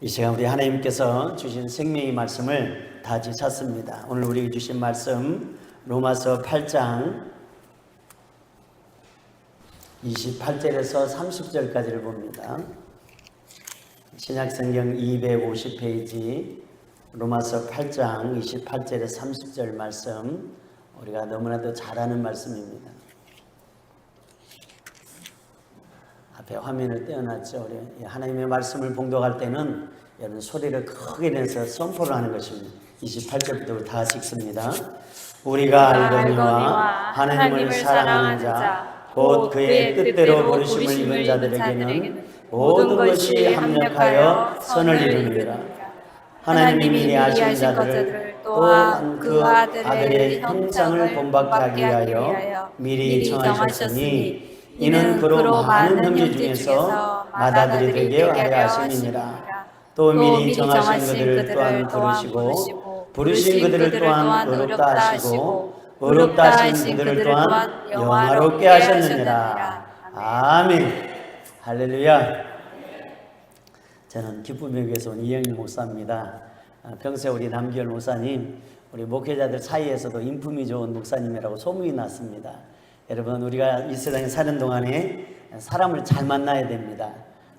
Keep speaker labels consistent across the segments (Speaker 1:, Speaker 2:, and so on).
Speaker 1: 이 시간 우리 하나님께서 주신 생명의 말씀을 다 같이 찾습니다. 오늘 우리에게 주신 말씀 로마서 8장 28절에서 30절까지를 봅니다. 신약성경 250페이지 로마서 8장 28절에서 30절 말씀, 우리가 너무나도 잘 아는 말씀입니다. 앞에 화면을 떼어놨죠. 우리 하나님의 말씀을 봉독할 때는 여러분 소리를 크게 내서 선포를 하는 것입니다. 28절부터 다 읽습니다. 우리가 알거니와 하나님을 사랑하는 자 곧 그의 뜻대로 부르심을 입은 자들에게는 모든 것이 합력하여 선을 이루느니라. 하나님이 미리 아신 자들을 또한 그 아들의 형상을 본받게 하기 위하여 미리 정하셨으니 이는 그로 많은 형제 중에서 맏아들이 되게 하려 하심이니라. 또 미리 정하신 그들을 또한 부르시고 부르신 그들을 또한 의롭다 하시고 의롭다 하신 그들을 또한 영화롭게 하셨느니라. 아멘. 할렐루야. 저는 기쁨의 교회에서 온 이영일 목사입니다. 평소에 우리 남기열 목사님, 우리 목회자들 사이에서도 인품이 좋은 목사님이라고 소문이 났습니다. 여러분, 우리가 이 세상에 사는 동안에 사람을 잘 만나야 됩니다.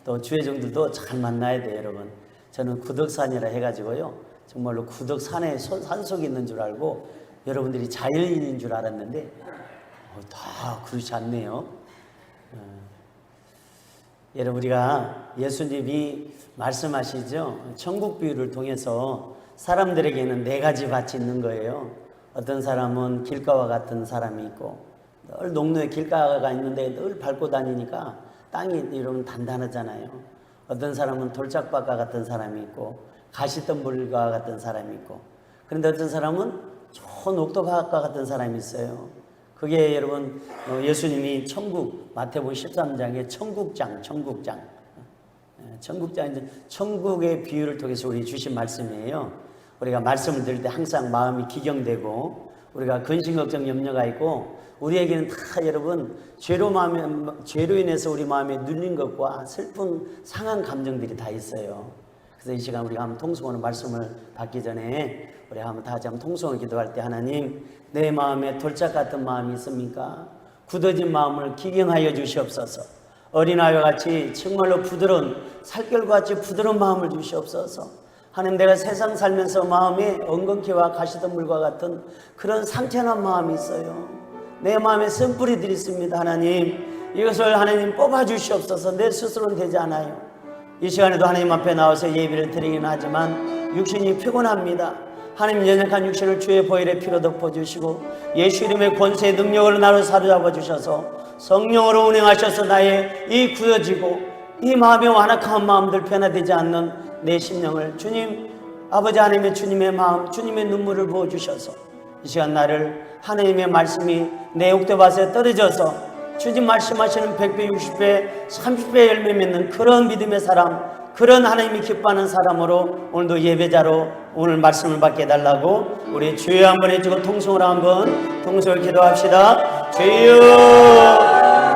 Speaker 1: 또 주회종들도 잘 만나야 돼요. 여러분, 저는 구덕산이라 해가지고요, 정말로 구덕산에 산속에 있는 줄 알고 여러분들이 자연인인 줄 알았는데 다 그렇지 않네요. 여러분, 우리가 예수님이 말씀하시죠, 천국 비유를 통해서 사람들에게는 네 가지 밭이 있는 거예요. 어떤 사람은 길가와 같은 사람이 있고, 늘 농로에 길가가 있는데 늘 밟고 다니니까 땅이 이러면 단단하잖아요. 어떤 사람은 돌짝밭과 같은 사람이 있고, 가시덤불과 같은 사람이 있고, 그런데 어떤 사람은 좋은 옥토밭과 같은 사람이 있어요. 그게 여러분, 예수님이 천국, 마태복음 13장에 천국장, 이제 천국의 비유를 통해서 우리 주신 말씀이에요. 우리가 말씀을 들을 때 항상 마음이 기경되고, 우리가 근심, 걱정, 염려가 있고, 우리에게는 다 여러분 죄로 인해서 우리 마음에 눌린 것과 슬픈 상한 감정들이 다 있어요. 그래서 이 시간 우리가 한번 통성하는 말씀을 받기 전에 우리 한번 다 같이 한번 통성을 기도할 때, 하나님, 내 마음에 돌짝 같은 마음이 있습니까? 굳어진 마음을 기경하여 주시옵소서. 어린아이와 같이 정말로 부드러운, 살결과 같이 부드러운 마음을 주시옵소서. 하나님, 내가 세상 살면서 마음에 엉겅퀴와 가시덤불과 같은 그런 상처난 마음이 있어요. 내 마음에 쓴뿌리들이 있습니다. 하나님, 이것을 하나님 뽑아 주시옵소서. 내 스스로는 되지 않아요. 이 시간에도 하나님 앞에 나와서 예배를 드리긴 하지만 육신이 피곤합니다. 하나님, 연약한 육신을 주의 보혈의 피로 덮어주시고 예수 이름의 권세의 능력으로 나를 사로잡아 주셔서 성령으로 운행하셔서 나의 이 굳어지고 이 마음의 완악한 마음들, 변화되지 않는 내 심령을 주님, 아버지 하나님의 주님의 마음, 주님의 눈물을 부어주셔서 이 시간 나를 하나님의 말씀이 내 옥토밭에 떨어져서 주님 말씀하시는 100배, 60배, 30배 열매 맺는 그런 믿음의 사람, 그런 하나님이 기뻐하는 사람으로 오늘도 예배자로 오늘 말씀을 받게 해달라고 우리 주여 한번 해주고 통성으로 한번 통성을 기도합시다. 주여,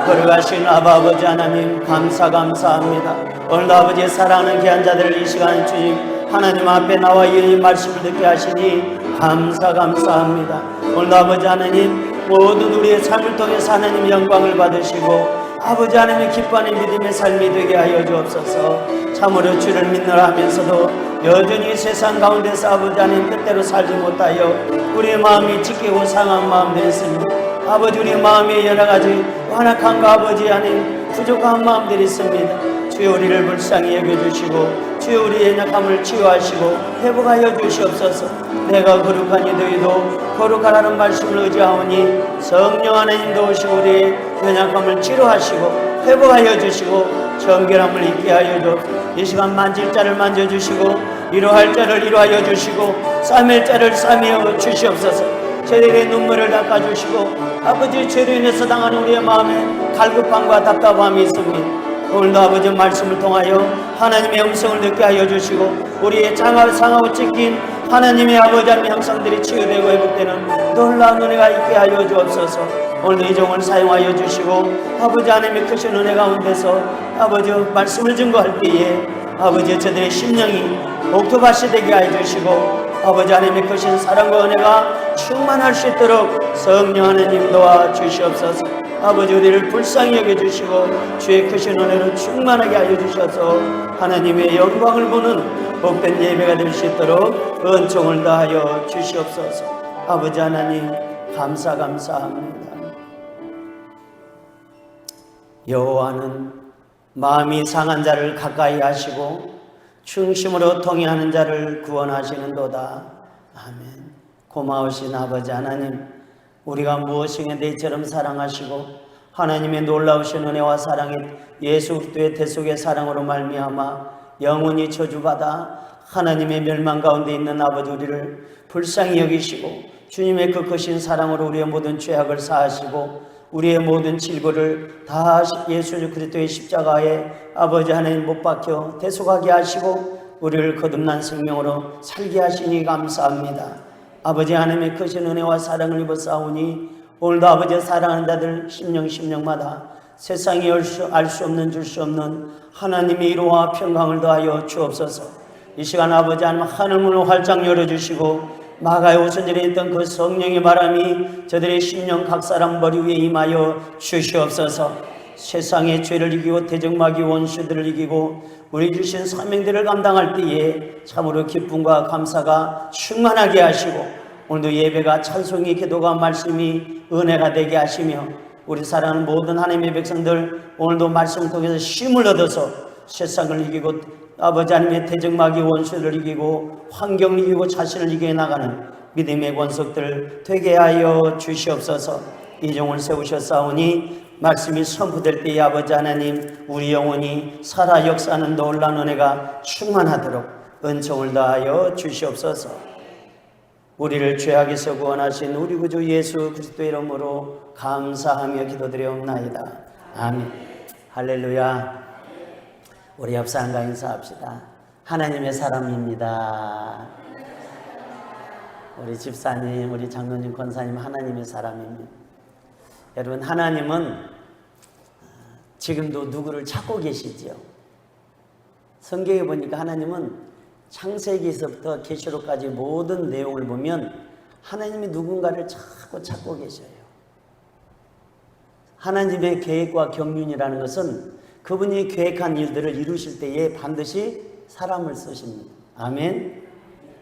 Speaker 1: 거룩하신 아버지 하나님, 감사합니다. 오늘도 아버지의 사랑하는 귀한 자들을 이 시간 주님 하나님 앞에 나와 이 말씀을 듣게 하시니 감사합니다. 오늘도 아버지 하나님, 모든 우리의 삶을 통해서 하나님 영광을 받으시고 아버지 하나님의 기뻐하는 믿음의 삶이 되게 하여 주옵소서. 참으로 주를 믿노라 하면서도 여전히 세상 가운데서 아버지 하나님 뜻대로 살지 못하여 우리의 마음이 찢기고 상한 마음들이 있습니다. 아버지, 우리의 마음에 여러 가지 완악함과 아버지 하나님 부족한 마음들이 있습니다. 주여, 우리를 불쌍히 여겨주시고 주여, 우리의 연약함을 치유하시고 회복하여 주시옵소서. 내가 거룩하니 너희도 거룩하라는 말씀을 의지하오니 성령 하나님도 오시고 우리의 연약함을 치료하시고 회복하여 주시고 정결함을 있게 하여 주옵소서. 이 시간 만질 자를 만져주시고 위로할 자를 위로하여 주시고 싸맬 자를 싸매어 주시옵소서. 저들의 눈물을 닦아주시고 아버지, 죄로 인해서 당하는 우리의 마음에 갈급함과 답답함이 있습니다. 오늘도 아버지 말씀을 통하여 하나님의 음성을 듣게 하여 주시고 우리의 상하고 찢긴 하나님의 아버지 하나님의 형상들이 치유되고 회복되는 놀라운 은혜가 있게 하여 주옵소서. 오늘도 이 종을 사용하여 주시고 아버지 하나님의 크신 은혜 가운데서 아버지 말씀을 증거할 때에 아버지 저들의 심령이 옥토밭이 되게 하여 주시고 아버지 하나님의 크신 사랑과 은혜가 충만할 수 있도록 성령 하나님 도와 주시옵소서. 아버지 우리를 불쌍히 여겨주시고 주의 크신 은혜로 충만하게 하여 주셔서 하나님의 영광을 보는 복된 예배가 될 수 있도록 은총을 다하여 주시옵소서. 아버지 하나님 감사합니다. 여호와는 마음이 상한 자를 가까이 하시고 충심으로 통회하는 자를 구원하시는도다. 아멘. 고마우신 아버지 하나님, 우리가 무엇이냐 너희처럼 사랑하시고 하나님의 놀라우신 은혜와 사랑에 예수 그리스도의 대속의 사랑으로 말미암아 영원히 저주받아 하나님의 멸망 가운데 있는 아버지 우리를 불쌍히 여기시고 주님의 그 크신 사랑으로 우리의 모든 죄악을 사하시고 우리의 모든 질고를 다 예수 그리스도의 십자가에 아버지 하나님 못 박혀 대속하게 하시고 우리를 거듭난 생명으로 살게 하시니 감사합니다. 아버지 하나님의 크신 은혜와 사랑을 입었사오니 오늘도 아버지 사랑하는 자들 심령마다 세상이 알 수 없는 줄 수 없는 하나님의 위로와 평강을 더하여 주옵소서. 이 시간 아버지 하나님 하늘문을 활짝 열어주시고 마가의 오순절에 있던 그 성령의 바람이 저들의 심령 각 사람 머리 위에 임하여 주시옵소서. 세상의 죄를 이기고 대적마귀 원수들을 이기고 우리 주신 사명들을 감당할 때에 참으로 기쁨과 감사가 충만하게 하시고 오늘도 예배가 찬송이 기도가 말씀이 은혜가 되게 하시며 우리 사랑하는 모든 하나님의 백성들 오늘도 말씀을 통해서 힘을 얻어서 세상을 이기고 아버지 하나님의 대적마귀 원수를 이기고 환경을 이기고 자신을 이겨 나가는 믿음의 권속들 되게 하여 주시옵소서. 이종을 세우셨사오니 말씀이 선포될 때에 아버지 하나님 우리 영혼이 살아 역사하는 놀라운 은혜가 충만하도록 은총을 다하여 주시옵소서. 우리를 죄악에서 구원하신 우리 구주 예수 그리스도의 이름으로 감사하며 기도드리옵나이다. 아멘. 할렐루야. 우리 옆 사람과 인사합시다. 하나님의 사람입니다. 우리 집사님, 우리 장로님, 권사님 하나님의 사람입니다. 여러분 하나님은 지금도 누구를 찾고 계시지요. 성경에 보니까 하나님은 창세기에서부터 계시록까지 모든 내용을 보면 하나님이 누군가를 자꾸 찾고 계셔요. 하나님의 계획과 경륜이라는 것은 그분이 계획한 일들을 이루실 때에 반드시 사람을 쓰십니다. 아멘.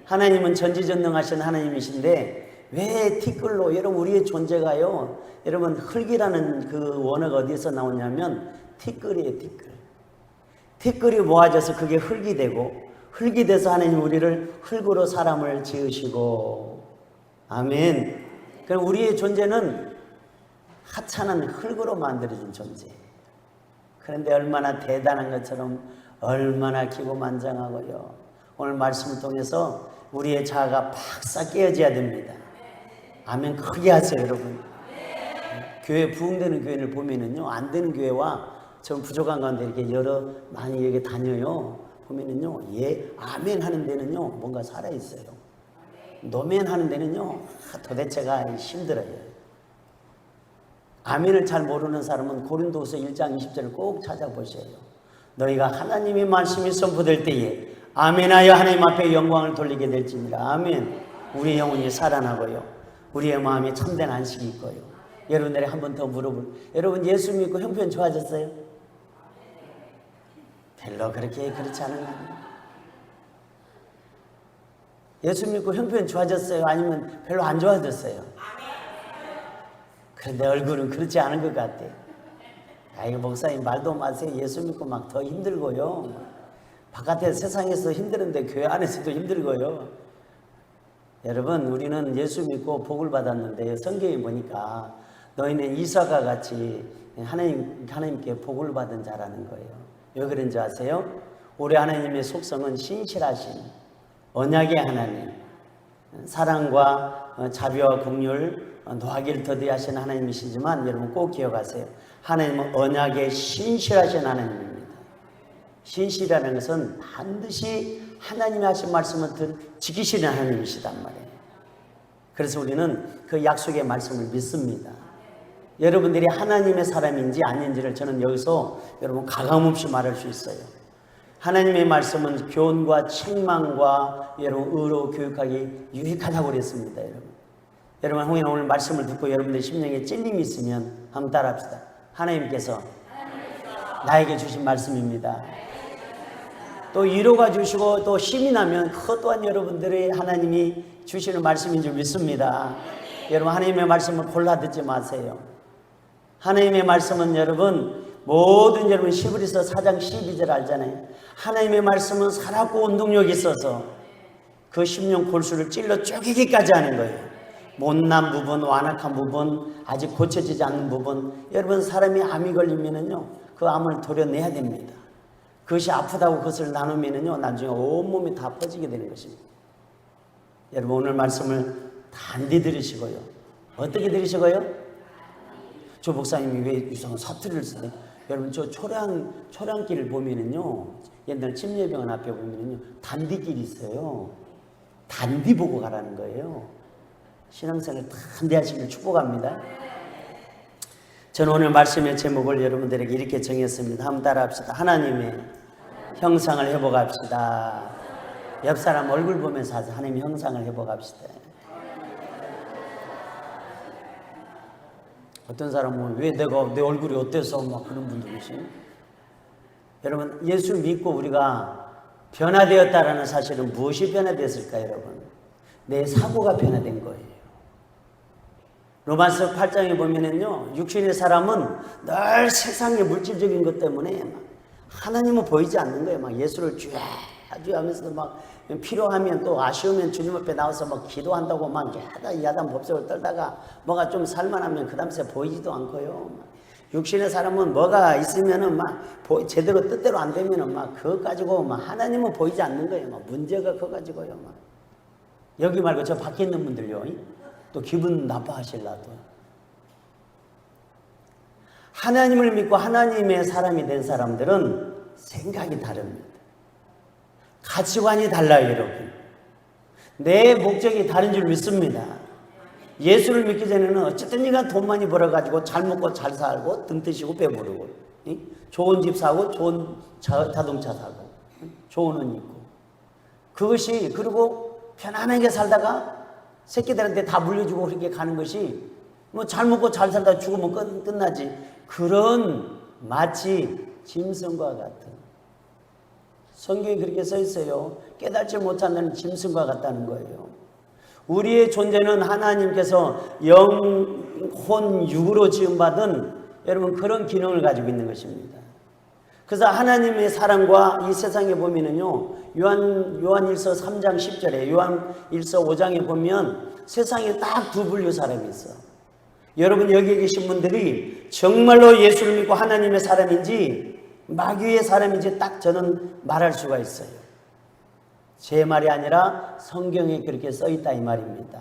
Speaker 1: 하나님은 전지전능하신 하나님이신데 왜 티끌로 여러분 우리의 존재가요 여러분 흙이라는 그 원어가 어디서 나오냐면 티끌이에요. 티끌이 모아져서 그게 흙이 되고 흙이 돼서 하나님 우리를 흙으로 사람을 지으시고 아멘. 그럼 우리의 존재는 하찮은 흙으로 만들어진 존재예요. 그런데 얼마나 대단한 것처럼 얼마나 기고만장하고요. 오늘 말씀을 통해서 우리의 자아가 팍싹 깨어져야 됩니다. 아멘. 크게 하세요 여러분. 교회 부흥되는 교회를 보면은요 안 되는 교회와 좀 부족한 가운데 이렇게 많이 여기 다녀요. 보면은요 아멘 하는 데는요 뭔가 살아있어요. 노멘 하는 데는요 도대체가 힘들어요. 아멘을 잘 모르는 사람은 고린도후서 1장 20절을 꼭 찾아보셔요. 너희가 하나님의 말씀이 선포될 때에 아멘하여 하나님 앞에 영광을 돌리게 될지니라. 아멘. 우리의 영혼이 살아나고요 우리의 마음에 참된 안식이 있고요. 여러분들이 한 번 더 여러분 예수 믿고 형편 좋아졌어요? 별로 그렇지 않은 거예요. 예수 믿고 형편 좋아졌어요? 아니면 별로 안 좋아졌어요? 그런데 얼굴은 그렇지 않은 것 같아요. 아이고 목사님 말도 마세요. 예수 믿고 막 더 힘들고요. 바깥에 세상에서 힘드는데 교회 안에서도 힘들고요. 여러분 우리는 예수 믿고 복을 받았는데 성경에 보니까 너희는 이삭과 같이 하나님께 복을 받은 자라는 거예요. 왜 그런지 아세요? 우리 하나님의 속성은 신실하신 언약의 하나님, 사랑과 자비와 긍휼 노하기를 더디하신 하나님이시지만 여러분 꼭 기억하세요. 하나님은 언약에 신실하신 하나님입니다. 신실이라는 것은 반드시 하나님이 하신 말씀을 지키시는 하나님이시단 말이에요. 그래서 우리는 그 약속의 말씀을 믿습니다. 여러분들이 하나님의 사람인지 아닌지를 저는 여기서 여러분 가감없이 말할 수 있어요. 하나님의 말씀은 교훈과 책망과 여러분 의로 교육하기 유익하다고 그랬습니다. 여러분 혹시 오늘 말씀을 듣고 여러분들 심령에 찔림이 있으면 한번 따라합시다. 하나님께서 나에게 주신 말씀입니다. 또 위로가 주시고 또 힘이 나면 그것 또한 여러분들의 하나님이 주시는 말씀인 줄 믿습니다. 여러분 하나님의 말씀을 골라 듣지 마세요. 하나님의 말씀은 여러분 모든 여러분 히브리서 4장 12절 알잖아요. 하나님의 말씀은 살았고 운동력이 있어서 그 심령 골수를 찔러 쪼개기까지 하는 거예요. 못난 부분, 완악한 부분, 아직 고쳐지지 않는 부분, 여러분 사람이 암이 걸리면은요 그 암을 도려내야 됩니다. 그것이 아프다고 그것을 나누면은요 나중에 온몸이 다 퍼지게 되는 것입니다. 여러분 오늘 말씀을 단디 들으시고요. 어떻게 들으시고요? 저 목사님이 왜 이상한 사투리를 쓰네? 여러분 저 초량길을 보면은요 옛날 침례병원 앞에 보면은요 단디길이 있어요. 단디 보고 가라는 거예요. 신앙생활 단디 하시길 축복합니다. 저는 오늘 말씀의 제목을 여러분들에게 이렇게 정했습니다. 한번 따라합시다. 하나님의 형상을 회복합시다. 옆 사람 얼굴 보면서 하자. 하나님의 형상을 회복합시다. 어떤 사람은 왜 내 얼굴이 어때서 막 그런 분들 계시죠. 여러분 예수 믿고 우리가 변화되었다라는 사실은 무엇이 변화됐을까 여러분? 내 사고가 변화된 거예요. 로마서 8장에 보면은요 육신의 사람은 늘 세상의 물질적인 것 때문에 막 하나님은 보이지 않는 거예요. 막 예수를 쥐 하면서 막 필요하면 또 아쉬우면 주님 앞에 나와서 막 기도한다고 막 야단 법석을 떨다가 뭐가 좀 살만하면 그 다음에 보이지도 않고요. 육신의 사람은 뭐가 있으면은 막 제대로 뜻대로 안 되면은 막 그거 가지고 막 하나님은 보이지 않는 거예요. 막 문제가 그거 가지고요. 막 여기 말고 저 밖에 있는 분들요. 또 기분 나빠하실라도 하나님을 믿고 하나님의 사람이 된 사람들은 생각이 다릅니다. 가치관이 달라요 여러분. 내 목적이 다른 줄 믿습니다. 예수를 믿기 전에는 어쨌든 네가 돈 많이 벌어가지고 잘 먹고 잘 살고 등 뜨시고 배부르고 좋은 집 사고 좋은 자동차 사고 좋은 옷 입고 그것이 그리고 편안하게 살다가 새끼들한테 다 물려주고 그렇게 가는 것이 뭐 잘 먹고 잘 살다 죽으면 끝나지. 그런 마치 짐승과 같은 성경에 그렇게 써 있어요. 깨닫지 못하는 짐승과 같다는 거예요. 우리의 존재는 하나님께서 영혼 육으로 지음받은 여러분 그런 기능을 가지고 있는 것입니다. 그래서 하나님의 사랑과 이 세상에 보면은요 요한일서 3장 10절에 요한일서 5장에 보면 세상에 딱 두 분류 사람이 있어. 여러분 여기 계신 분들이 정말로 예수를 믿고 하나님의 사람인지 마귀의 사람인지 딱 저는 말할 수가 있어요. 제 말이 아니라 성경에 그렇게 써있다 이 말입니다.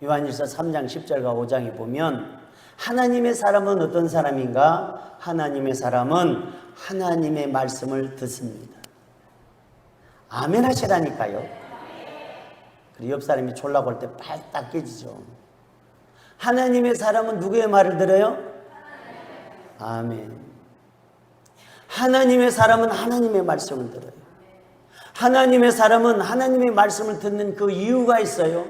Speaker 1: 요한일서 3장 10절과 5장에 보면 하나님의 사람은 어떤 사람인가? 하나님의 사람은 하나님의 말씀을 듣습니다. 아멘 하시라니까요. 그리고 옆 사람이 졸라 볼 때 팔딱 깨지죠. 하나님의 사람은 누구의 말을 들어요? 아멘. 하나님의 사람은 하나님의 말씀을 들어요. 하나님의 사람은 하나님의 말씀을 듣는 그 이유가 있어요.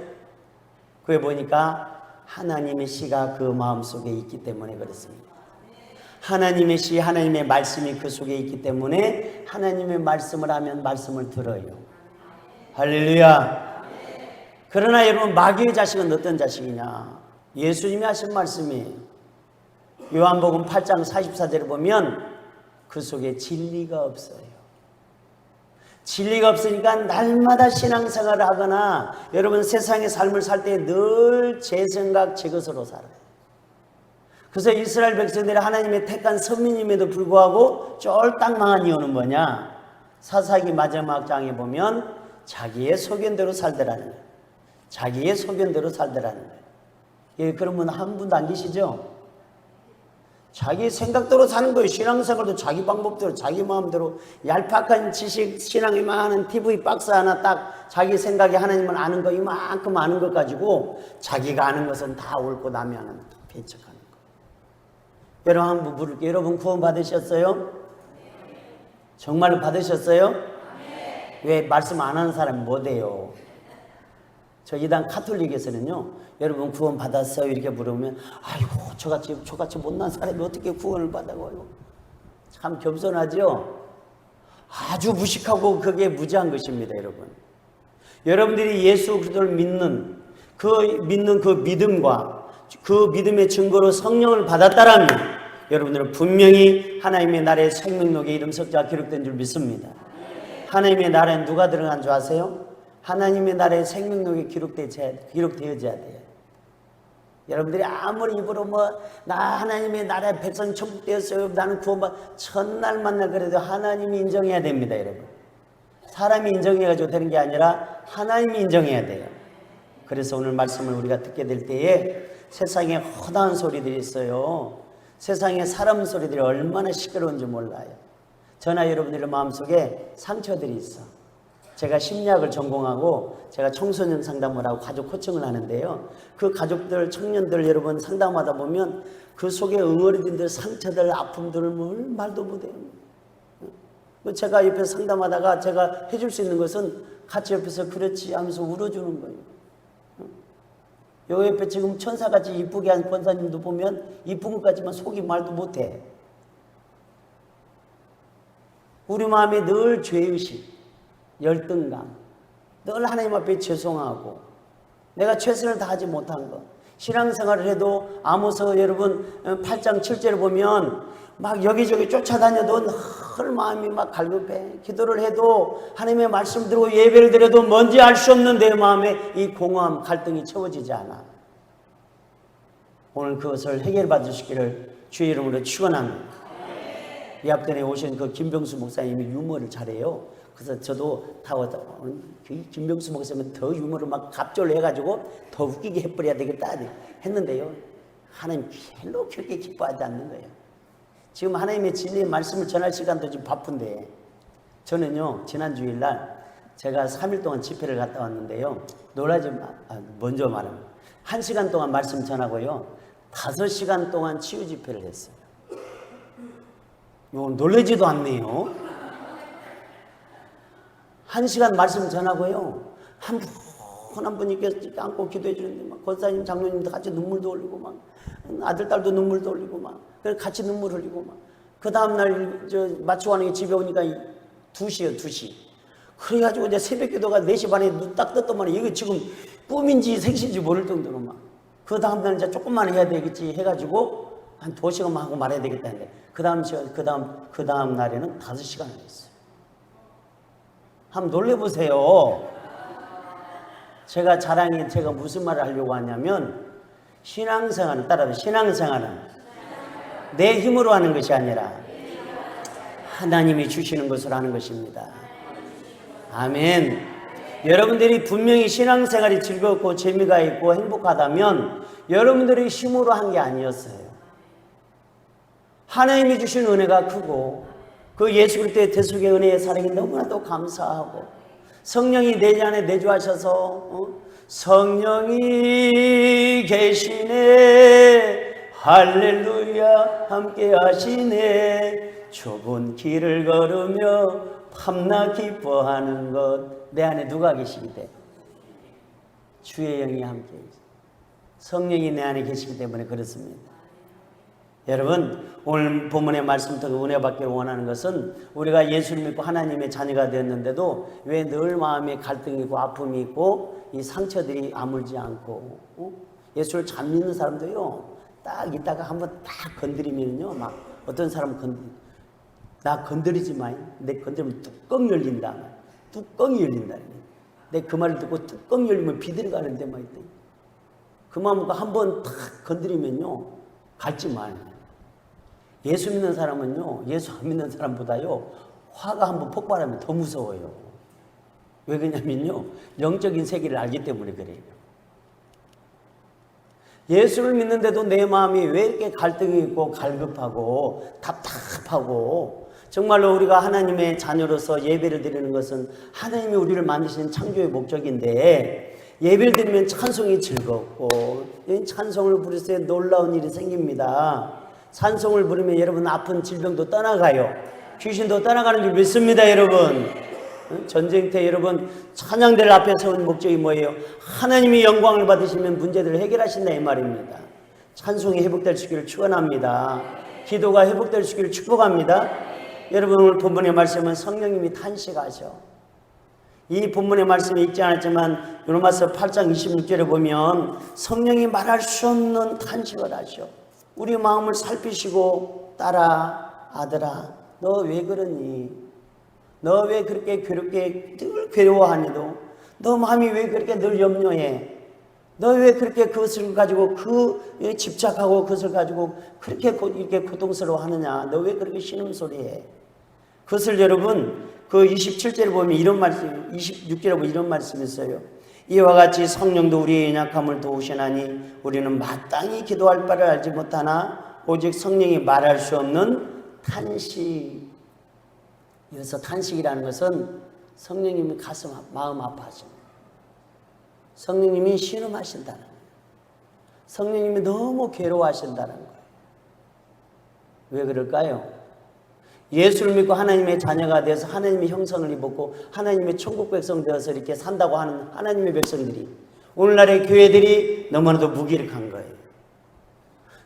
Speaker 1: 그게 보니까 하나님의 씨가 그 마음속에 있기 때문에 그렇습니다. 하나님의 씨, 하나님의 말씀이 그 속에 있기 때문에 하나님의 말씀을 하면 말씀을 들어요. 할렐루야. 그러나 여러분 마귀의 자식은 어떤 자식이냐? 예수님이 하신 말씀이에요. 요한복음 8장 44절을 보면 그 속에 진리가 없어요. 진리가 없으니까 날마다 신앙생활을 하거나 여러분 세상의 삶을 살 때 늘 제 생각 제 것으로 살아요. 그래서 이스라엘 백성들이 하나님의 택한 선민임에도 불구하고 쫄딱 망한 이유는 뭐냐? 사사기 마지막 장에 보면 자기의 소견대로 살더라는 거예요. 자기의 소견대로 살더라는 거예요. 예, 그런 분 한 분도 안 계시죠? 자기 생각대로 사는 거예요. 신앙생활도 자기 방법대로 자기 마음대로 얄팍한 지식 신앙이 많은 TV 박스 하나 딱 자기 생각에 하나님을 아는 거 이만큼 아는 것 가지고 자기가 아는 것은 다 옳고 남이 아는 것도 배척하는 거. 여러분 한번 물을게요. 여러분 구원 받으셨어요? 정말로 받으셨어요? 왜 말씀 안 하는 사람이 못해요? 저 이단 카톨릭에서는요, 여러분 구원 받았어요? 이렇게 물으면, 아이고, 저같이 못난 사람이 어떻게 구원을 받아요? 참 겸손하죠? 아주 무식하고 그게 무지한 것입니다, 여러분. 여러분들이 예수 그리스도를 믿는 그 믿음과 그 믿음의 증거로 성령을 받았다라면 여러분들은 분명히 하나님의 나라의 생명록에 이름 석자가 기록된 줄 믿습니다. 하나님의 나라에 누가 들어간 줄 아세요? 하나님의 나라의 생명록에 기록되어져야 돼요. 여러분들이 아무리 입으로 나 하나님의 나라의 백성 천국 되었어요, 나는 구원받, 첫날 만날 그래도 하나님이 인정해야 됩니다, 여러분. 사람이 인정해가지고 되는 게 아니라 하나님이 인정해야 돼요. 그래서 오늘 말씀을 우리가 듣게 될 때에 세상에 허다한 소리들이 있어요. 세상에 사람 소리들이 얼마나 시끄러운지 몰라요. 저나 여러분들의 마음속에 상처들이 있어. 제가 심리학을 전공하고 제가 청소년 상담을 하고 가족 코칭을 하는데요. 그 가족들, 청년들 여러분 상담하다 보면 그 속에 응어리들 상처들, 아픔들을 말도 못해요. 제가 옆에서 상담하다가 제가 해줄 수 있는 것은 같이 옆에서 그렇지 하면서 울어주는 거예요. 요 옆에 지금 천사같이 이쁘게 한 권사님도 보면 이쁜 것까지만 속이 말도 못해. 우리 마음에 늘 죄의식, 열등감, 늘 하나님 앞에 죄송하고 내가 최선을 다하지 못한 것. 신앙생활을 해도 아모스 여러분 8장 7절을 보면 막 여기저기 쫓아다녀도 늘 마음이 막 갈급해. 기도를 해도 하나님의 말씀 들고 예배를 드려도 뭔지 알 수 없는 내 마음에 이 공허함, 갈등이 채워지지 않아. 오늘 그것을 해결받을 수 있기를 주의 이름으로 축원합니다. 이 앞전에 오신 그 김병수 목사님이 유머를 잘해요. 그래서 저도 김병수 목사님은 더 유머를 막 갑절로 해가지고 더 웃기게 해버려야 되겠다 했는데요. 하나님 별로 그렇게 기뻐하지 않는 거예요. 지금 하나님의 진리의 말씀을 전할 시간도 좀 바쁜데 저는요 지난 주일날 제가 3일 동안 집회를 갔다 왔는데요. 놀라지 먼저 말하면 1시간 동안 말씀 전하고요 5시간 동안 치유 집회를 했어요. 놀라지도 않네요. 1시간 말씀 전하고요 한 분이 안고 기도해 주는데 막 권사님 장로님도 같이 눈물도 흘리고 막 아들 딸도 눈물도 흘리고 막 그래서 같이 눈물 흘리고 막 그 다음날 마치고 하는 게 집에 오니까 2시요 2시. 그래가지고 이제 새벽 기도가 4시 반에 눈 딱 떴더만 이거 지금 꿈인지 생신인지 모를 정도로 막 그 다음날 이제 조금만 해야 되겠지 해가지고 한 2시간만 하고 말해야 되겠다 했는데 그 다음 날에는 5시간을 했어요. 한번 놀래보세요. 제가 무슨 말을 하려고 하냐면 신앙생활은 내 힘으로 하는 것이 아니라 하나님이 주시는 것으로 하는 것입니다. 아멘. 여러분들이 분명히 신앙생활이 즐겁고 재미가 있고 행복하다면 여러분들이 힘으로 한 게 아니었어요. 하나님이 주신 은혜가 크고 그 예수 그리스도의 대속의 은혜의 사랑이 너무나도 감사하고 성령이 내 안에 내주하셔서 성령이 계시네 할렐루야 함께 하시네 좁은 길을 걸으며 밤낮 기뻐하는 것 내 안에 누가 계시기 때문에 주의 영이 함께 성령이 내 안에 계시기 때문에 그렇습니다. 여러분 오늘 본문의 말씀 통해 은혜 받기를 원하는 것은 우리가 예수를 믿고 하나님의 자녀가 되었는데도 왜 늘 마음에 갈등이 있고 아픔이 있고 이 상처들이 아물지 않고 예수를 잘 믿는 사람도요 딱 있다가 한번 딱 건드리면요 막 어떤 사람은 나 건드리지 마이 내 건드리면 뚜껑 열린다 뚜껑이 열린다 내 그 말을 듣고 뚜껑 열리면 비들어 가는데 막 있더니 그 마음과 한번 탁 건드리면요 갈지 마요. 예수 믿는 사람은요 예수 안 믿는 사람보다요 화가 한번 폭발하면 더 무서워요. 왜 그러냐면요 영적인 세계를 알기 때문에 그래요. 예수를 믿는데도 내 마음이 왜 이렇게 갈등이 있고 갈급하고 답답하고 정말로 우리가 하나님의 자녀로서 예배를 드리는 것은 하나님이 우리를 만드신 창조의 목적인데 예배를 드리면 찬송이 즐겁고 찬송을 부를 때 놀라운 일이 생깁니다. 찬송을 부르면 여러분 아픈 질병도 떠나가요. 귀신도 따라가는 줄 믿습니다, 여러분. 전쟁터 여러분 찬양대를 앞에 세운 목적이 뭐예요? 하나님이 영광을 받으시면 문제들을 해결하신다 이 말입니다. 찬송이 회복될 수 있기를 축원합니다. 기도가 회복될 수 있기를 축복합니다. 여러분 오늘 본문의 말씀은 성령님이 탄식하셔. 이 본문의 말씀에 읽지 않았지만 로마서 8장 26절에 보면 성령이 말할 수 없는 탄식을 하셔. 우리 마음을 살피시고 딸아 아들아 너 왜 그러니? 너 왜 그렇게 괴롭게 늘 괴로워하니도? 너 마음이 왜 그렇게 늘 염려해? 너 왜 그렇게 그것을 가지고 집착하고 그것을 가지고 그렇게 이렇게 고통스러워하느냐? 너 왜 그렇게 신음소리해? 그것을 여러분 그 27절에 보면 이런 말씀, 26절에 보면 이런 말씀이 있어요. 이와 같이 성령도 우리의 연약함을 도우시나니 우리는 마땅히 기도할 바를 알지 못하나 오직 성령이 말할 수 없는 탄식. 여기서 탄식이라는 것은 성령님이 마음 아파하십니다. 성령님이 신음하신다는 거예요. 성령님이 너무 괴로워하신다는 거예요. 왜 그럴까요? 예수를 믿고 하나님의 자녀가 되어서 하나님의 형상을 입었고 하나님의 천국 백성 되어서 이렇게 산다고 하는 하나님의 백성들이 오늘날의 교회들이 너무나도 무기력한 거예요.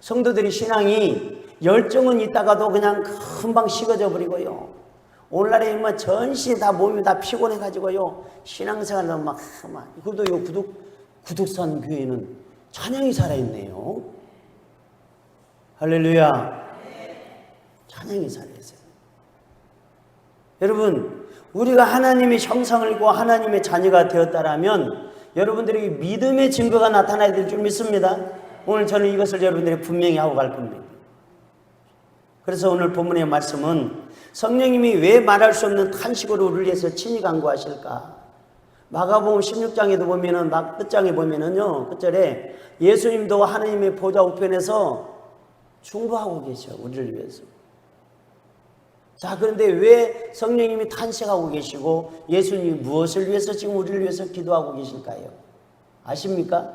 Speaker 1: 성도들이 신앙이 열정은 있다가도 그냥 금방 식어져 버리고요. 오늘날에 뭐 전시 다 몸이 다 피곤해가지고요. 신앙생활도 막 그래도 이 구독산 교회는 찬양이 살아있네요. 할렐루야. 찬양이 살아있어요. 여러분 우리가 하나님의 형상을 입고 하나님의 자녀가 되었다라면 여러분들에게 믿음의 증거가 나타나야 될 줄 믿습니다. 오늘 저는 이것을 여러분들이 분명히 하고 갈 겁니다. 그래서 오늘 본문의 말씀은 성령님이 왜 말할 수 없는 탄식으로 우리를 위해서 친히 간구하실까? 마가복음 16장에도 보면은 끝장에 보면은요 끝절에 예수님도 하나님의 보좌 우편에서 중보하고 계셔 우리를 위해서. 자 그런데 왜 성령님이 탄식하고 계시고 예수님이 무엇을 위해서 지금 우리를 위해서 기도하고 계실까요? 아십니까?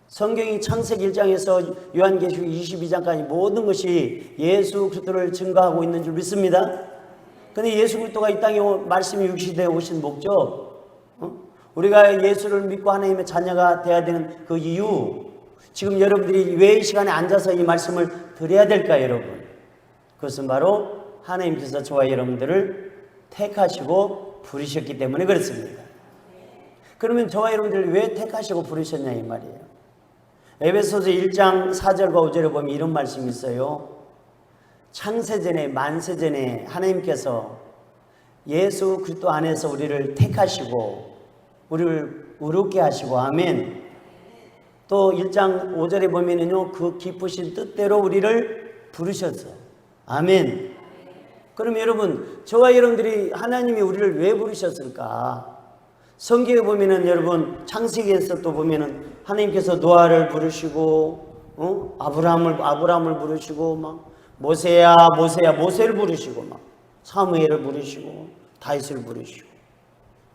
Speaker 1: 성경이 창세기 1장에서 요한계시록 22장까지 모든 것이 예수 그리스도를 증거하고 있는 줄 믿습니다. 그런데 예수 그리스도가 이 땅에 말씀이 육신되어 오신 목적, 우리가 예수를 믿고 하나님의 자녀가 되어야 되는 그 이유, 지금 여러분들이 왜 이 시간에 앉아서 이 말씀을 드려야 될까요, 여러분? 그것은 바로 하나님께서 저와 여러분들을 택하시고 부르셨기 때문에 그렇습니다. 그러면 저와 여러분들을 왜 택하시고 부르셨냐 이 말이에요. 에베소서 1장 4절과 5절에 보면 이런 말씀이 있어요. 창세전에 만세전에 하나님께서 예수 그리스도 안에서 우리를 택하시고 우리를 의롭게 하시고 아멘. 또 1장 5절에 보면은요 그 기쁘신 뜻대로 우리를 부르셨어요. 아멘. 그럼 여러분 저와 여러분들이 하나님이 우리를 왜 부르셨을까? 성경에 보면은 여러분 창세기에서 또 보면은 하나님께서 노아를 부르시고 아브라함을 부르시고 막 모세야 모세를 부르시고 막 사무엘을 부르시고 다윗을 부르시고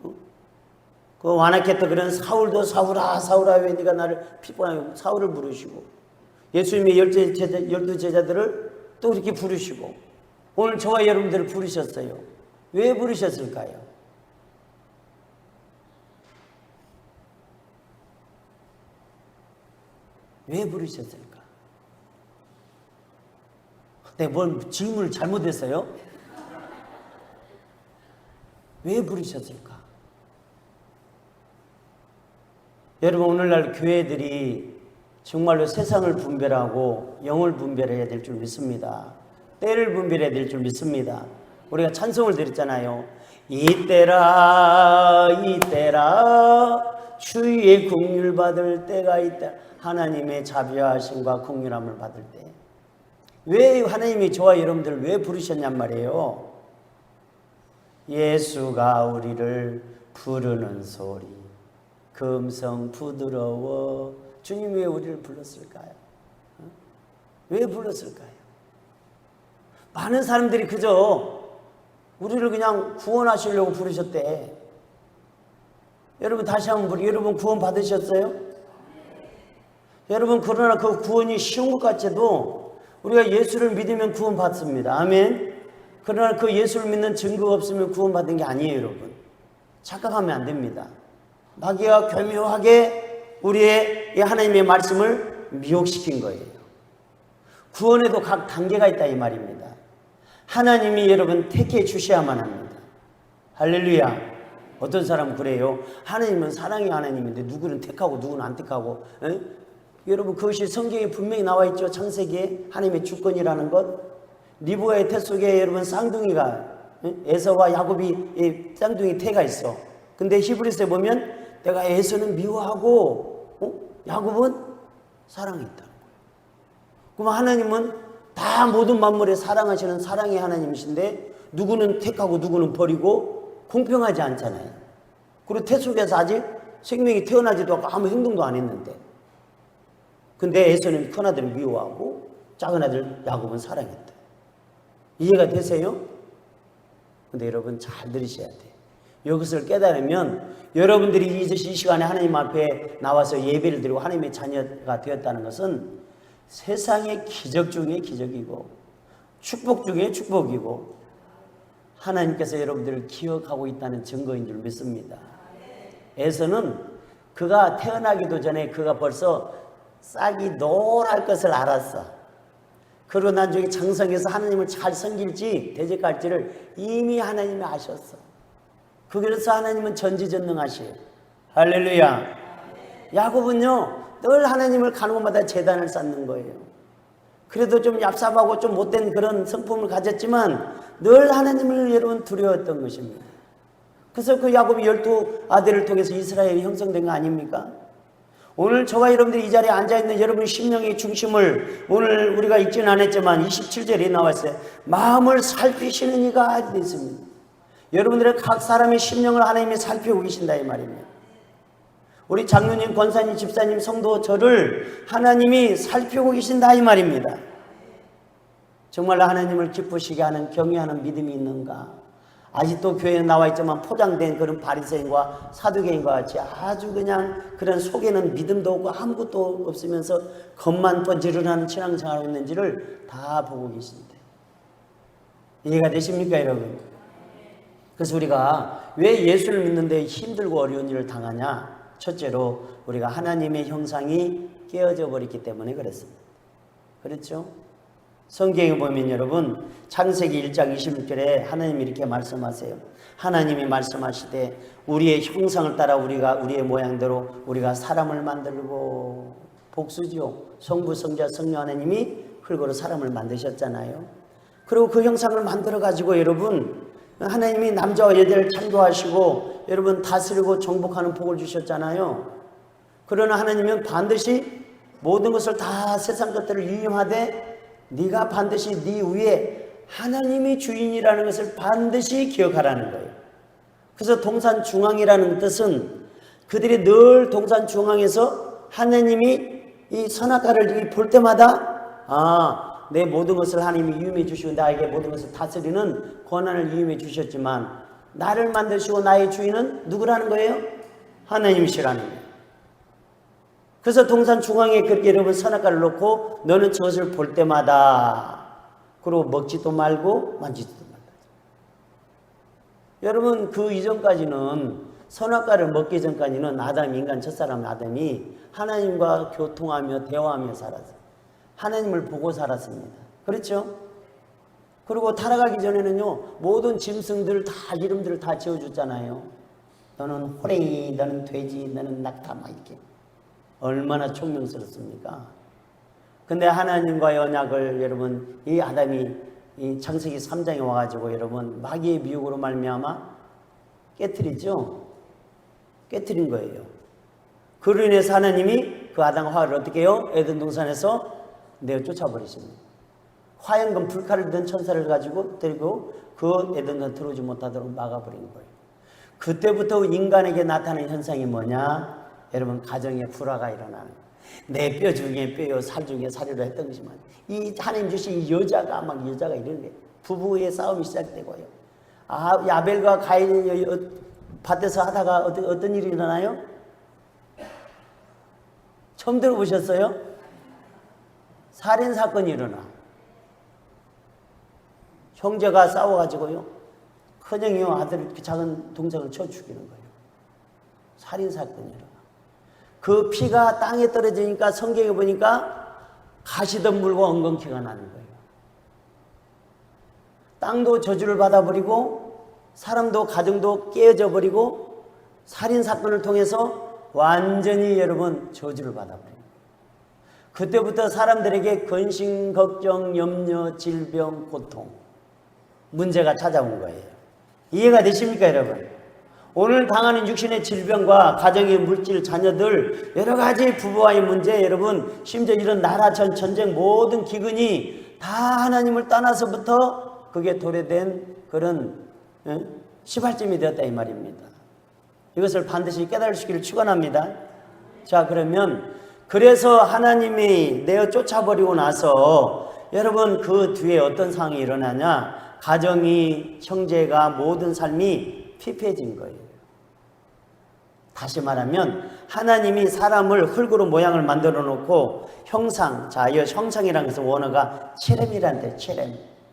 Speaker 1: 그 완악했던 그런 사울도 사울아 왜 네가 나를 핍박하냐고 사울을 부르시고 예수님의 12 제자들을 또 이렇게 부르시고 오늘 저와 여러분들을 부르셨어요. 왜 부르셨을까요? 왜 부르셨을까? 내가 뭘 질문을 잘못했어요? 왜 부르셨을까? 여러분 오늘날 교회들이 정말로 세상을 분별하고 영을 분별해야 될 줄 믿습니다. 때를 분별해야 될 줄 믿습니다. 우리가 찬송을 드렸잖아요. 이때라 주의 긍휼 받을 때가 있다. 하나님의 자비하심과 긍휼함을 받을 때. 왜 하나님이 저와 여러분들을 왜 부르셨냔 말이에요. 예수가 우리를 부르는 소리 그 음성 부드러워. 주님 왜 우리를 불렀을까요? 왜 불렀을까요? 많은 사람들이 그저 우리를 그냥 구원하시려고 부르셨대. 여러분 다시 한번 여러분 구원 받으셨어요? 여러분 그러나 그 구원이 쉬운 것 같아도 우리가 예수를 믿으면 구원받습니다. 아멘. 그러나 그 예수를 믿는 증거가 없으면 구원받은 게 아니에요, 여러분. 착각하면 안 됩니다. 마귀가 교묘하게 우리의 하나님의 말씀을 미혹시킨 거예요. 구원에도 각 단계가 있다 이 말입니다. 하나님이 여러분 택해 주셔야만 합니다. 할렐루야. 어떤 사람은 그래요. 하나님은 사랑의 하나님인데 누구는 택하고 누구는 안 택하고. 에? 여러분 그것이 성경에 분명히 나와 있죠. 창세기에 하나님의 주권이라는 것. 리브가의 태 속에 여러분 쌍둥이가 에서와 야곱이 쌍둥이 태가 있어. 근데 히브리서에 보면 내가 에서는 미워하고 야곱은 사랑했다는 거예요. 그럼 하나님은 다 모든 만물에 사랑하시는 사랑의 하나님이신데 누구는 택하고 누구는 버리고 공평하지 않잖아요. 그리고 태 속에서 아직 생명이 태어나지도 않고 아무 행동도 안 했는데 근데 에서는 큰 아들을 미워하고 작은 아들 야곱은 사랑했다. 이해가 되세요? 근데 여러분 잘 들으셔야 돼요. 이것을 깨달으면 여러분들이 이 시간에 하나님 앞에 나와서 예배를 드리고 하나님의 자녀가 되었다는 것은 세상의 기적 중에 기적이고 축복 중에 축복이고 하나님께서 여러분들을 기억하고 있다는 증거인 줄 믿습니다. 에서는 그가 태어나기도 전에 그가 벌써 싹이 노랄 것을 알았어. 그리고 나중에 장성해서 하나님을 잘 섬길지 대적할지를 이미 하나님이 아셨어. 그래서 하나님은 전지전능하시에요. 할렐루야. 야곱은요 늘 하나님을 가는 곳마다 제단을 쌓는 거예요. 그래도 좀 얍삽하고 좀 못된 그런 성품을 가졌지만 늘 하나님을 여러분 두려웠던 것입니다. 그래서 그 야곱이 12아들을 통해서 이스라엘이 형성된 거 아닙니까? 오늘 저와 여러분들이 이 자리에 앉아있는 여러분 심령의 중심을 오늘 우리가 읽지는 않았지만 27절에 나왔어요. 마음을 살피시는 이가 있습니다. 여러분들의 각 사람의 심령을 하나님이 살피고 계신다 이 말입니다. 우리 장로님, 권사님, 집사님, 성도 저를 하나님이 살피고 계신다 이 말입니다. 정말로 하나님을 기쁘시게 하는 경외하는 믿음이 있는가? 아직도 교회에 나와 있지만 포장된 그런 바리새인과 사두개인과 같이 아주 그냥 그런 속에는 믿음도 없고 아무것도 없으면서 겉만 번지르르하는 신앙생활을 하고 있는지를 다 보고 계신데 이해가 되십니까 여러분? 그래서 우리가 왜 예수를 믿는데 힘들고 어려운 일을 당하냐? 첫째로 우리가 하나님의 형상이 깨어져 버렸기 때문에 그렇습니다. 그렇죠? 성경에 보면 여러분 창세기 1장 26절에 하나님이 이렇게 말씀하세요. 하나님이 말씀하시되 우리의 형상을 따라 우리의 모양대로 우리가 사람을 만들고 복수죠. 성부 성자 성령 하나님이 흙으로 사람을 만드셨잖아요. 그리고 그 형상을 만들어 가지고 여러분 하나님이 남자와 여자를 창조하시고 여러분 다스리고 정복하는 복을 주셨잖아요. 그러나 하나님은 반드시 모든 것을 다 세상 것들을 유임하되 네가 반드시 네 위에 하나님이 주인이라는 것을 반드시 기억하라는 거예요. 그래서 동산 중앙이라는 뜻은 그들이 늘 동산 중앙에서 하나님이 이 선악과를 볼 때마다 내 모든 것을 하나님이 유임해 주시고 나에게 모든 것을 다스리는 권한을 유임해 주셨지만 나를 만드시고 나의 주인은 누구라는 거예요? 하나님이시라는 거예요. 그래서 동산 중앙에 그렇게 여러분 선악과를 놓고 너는 저것을 볼 때마다 그리고 먹지도 말고 만지지도 말라. 여러분 그 이전까지는 선악과를 먹기 전까지는 아담 인간 첫사람 아담이 하나님과 교통하며 대화하며 살았어요. 하나님을 보고 살았습니다. 그렇죠? 그리고 타락하기 전에는요 모든 짐승들 다 이름들을 다 지어줬잖아요. 너는 호랭이, 너는 돼지, 너는 낙타 막 이렇게. 얼마나 총명스럽습니까? 근데 하나님과의 언약을 여러분 이 아담이 이 창세기 3장에 와가지고 여러분 마귀의 미혹으로 말미암아 깨트리죠. 깨트린 거예요. 그로 인해서 하나님이 그 아담과 하와를 어떻게 해요? 에덴 동산에서 내어 쫓아버리십니다. 화염금 불칼을 든 천사를 가지고 데리고 그 에덴 동산 들어오지 못하도록 막아버린 거예요. 그때부터 인간에게 나타나는 현상이 뭐냐? 여러분 가정에 불화가 일어나는 거예요. 내 뼈 중에 뼈요 살 중에 살이로 했던 것이지만 이 하나님 주신 이 여자가 이러는 거예요. 부부의 싸움이 시작되고요. 야벨과 가인이 밭에서 하다가 어떤 일이 일어나요? 처음 들어보셨어요? 살인사건이 일어나. 형제가 싸워가지고요. 큰형이 아들 이렇게 작은 동생을 쳐 죽이는 거예요. 살인사건이라. 그 피가 땅에 떨어지니까 성경에 보니까 가시덤불과 엉겅퀴가 나는 거예요. 땅도 저주를 받아버리고 사람도 가정도 깨어져 버리고 살인사건을 통해서 완전히 여러분 저주를 받아버려요. 그때부터 사람들에게 근심, 걱정, 염려, 질병, 고통, 문제가 찾아온 거예요. 이해가 되십니까 여러분? 오늘 당하는 육신의 질병과 가정의 물질, 자녀들, 여러 가지 부부와의 문제, 여러분 심지어 이런 나라 전쟁 모든 기근이 다 하나님을 떠나서부터 그게 도래된 그런 시발점이 되었다 이 말입니다. 이것을 반드시 깨달을 수 있기를 축원합니다. 자, 그러면 그래서 하나님이 내어 쫓아버리고 나서 여러분 그 뒤에 어떤 상황이 일어나냐? 가정이, 형제가, 모든 삶이 피폐해진 거예요. 다시 말하면 하나님이 사람을 흙으로 모양을 만들어 놓고 형상, 자, 이 형상이라는 것은 원어가 체렘이란데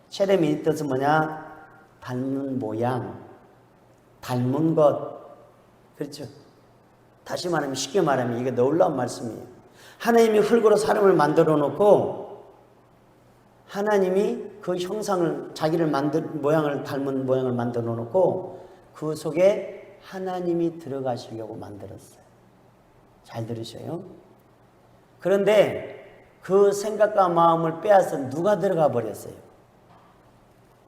Speaker 1: 체렘이 뜻은 뭐냐? 닮은 모양, 닮은 것. 그렇죠? 다시 말하면 쉽게 말하면 이게 놀라운 말씀이에요. 하나님이 흙으로 사람을 만들어 놓고 하나님이 그 형상을 자기를 모양을 닮은 모양을 만들어 놓고 그 속에 하나님이 들어가시려고 만들었어요. 잘 들으셔요. 그런데 그 생각과 마음을 빼앗아 누가 들어가 버렸어요?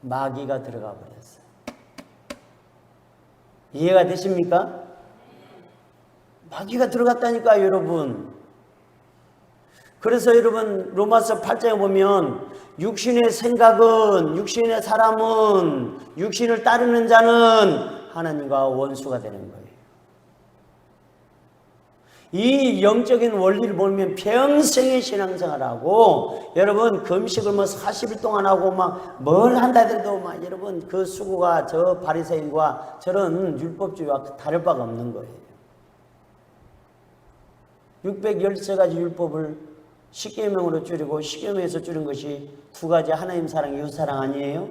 Speaker 1: 마귀가 들어가 버렸어요. 이해가 되십니까? 마귀가 들어갔다니까요, 여러분. 그래서 여러분 로마서 8장에 보면 육신의 생각은, 육신의 사람은, 육신을 따르는 자는 하나님과 원수가 되는 거예요. 이 영적인 원리를 보면 평생의 신앙생활하고 여러분 금식을 뭐 40일 동안 하고 막 뭘 한다 해도 막 여러분 그 수고가 저 바리새인과 저런 율법주의와 다를 바가 없는 거예요. 613가지 율법을 10계명으로 줄이고 10계명에서 줄인 것이 두 가지 하나님 사랑, 이웃 사랑 아니에요?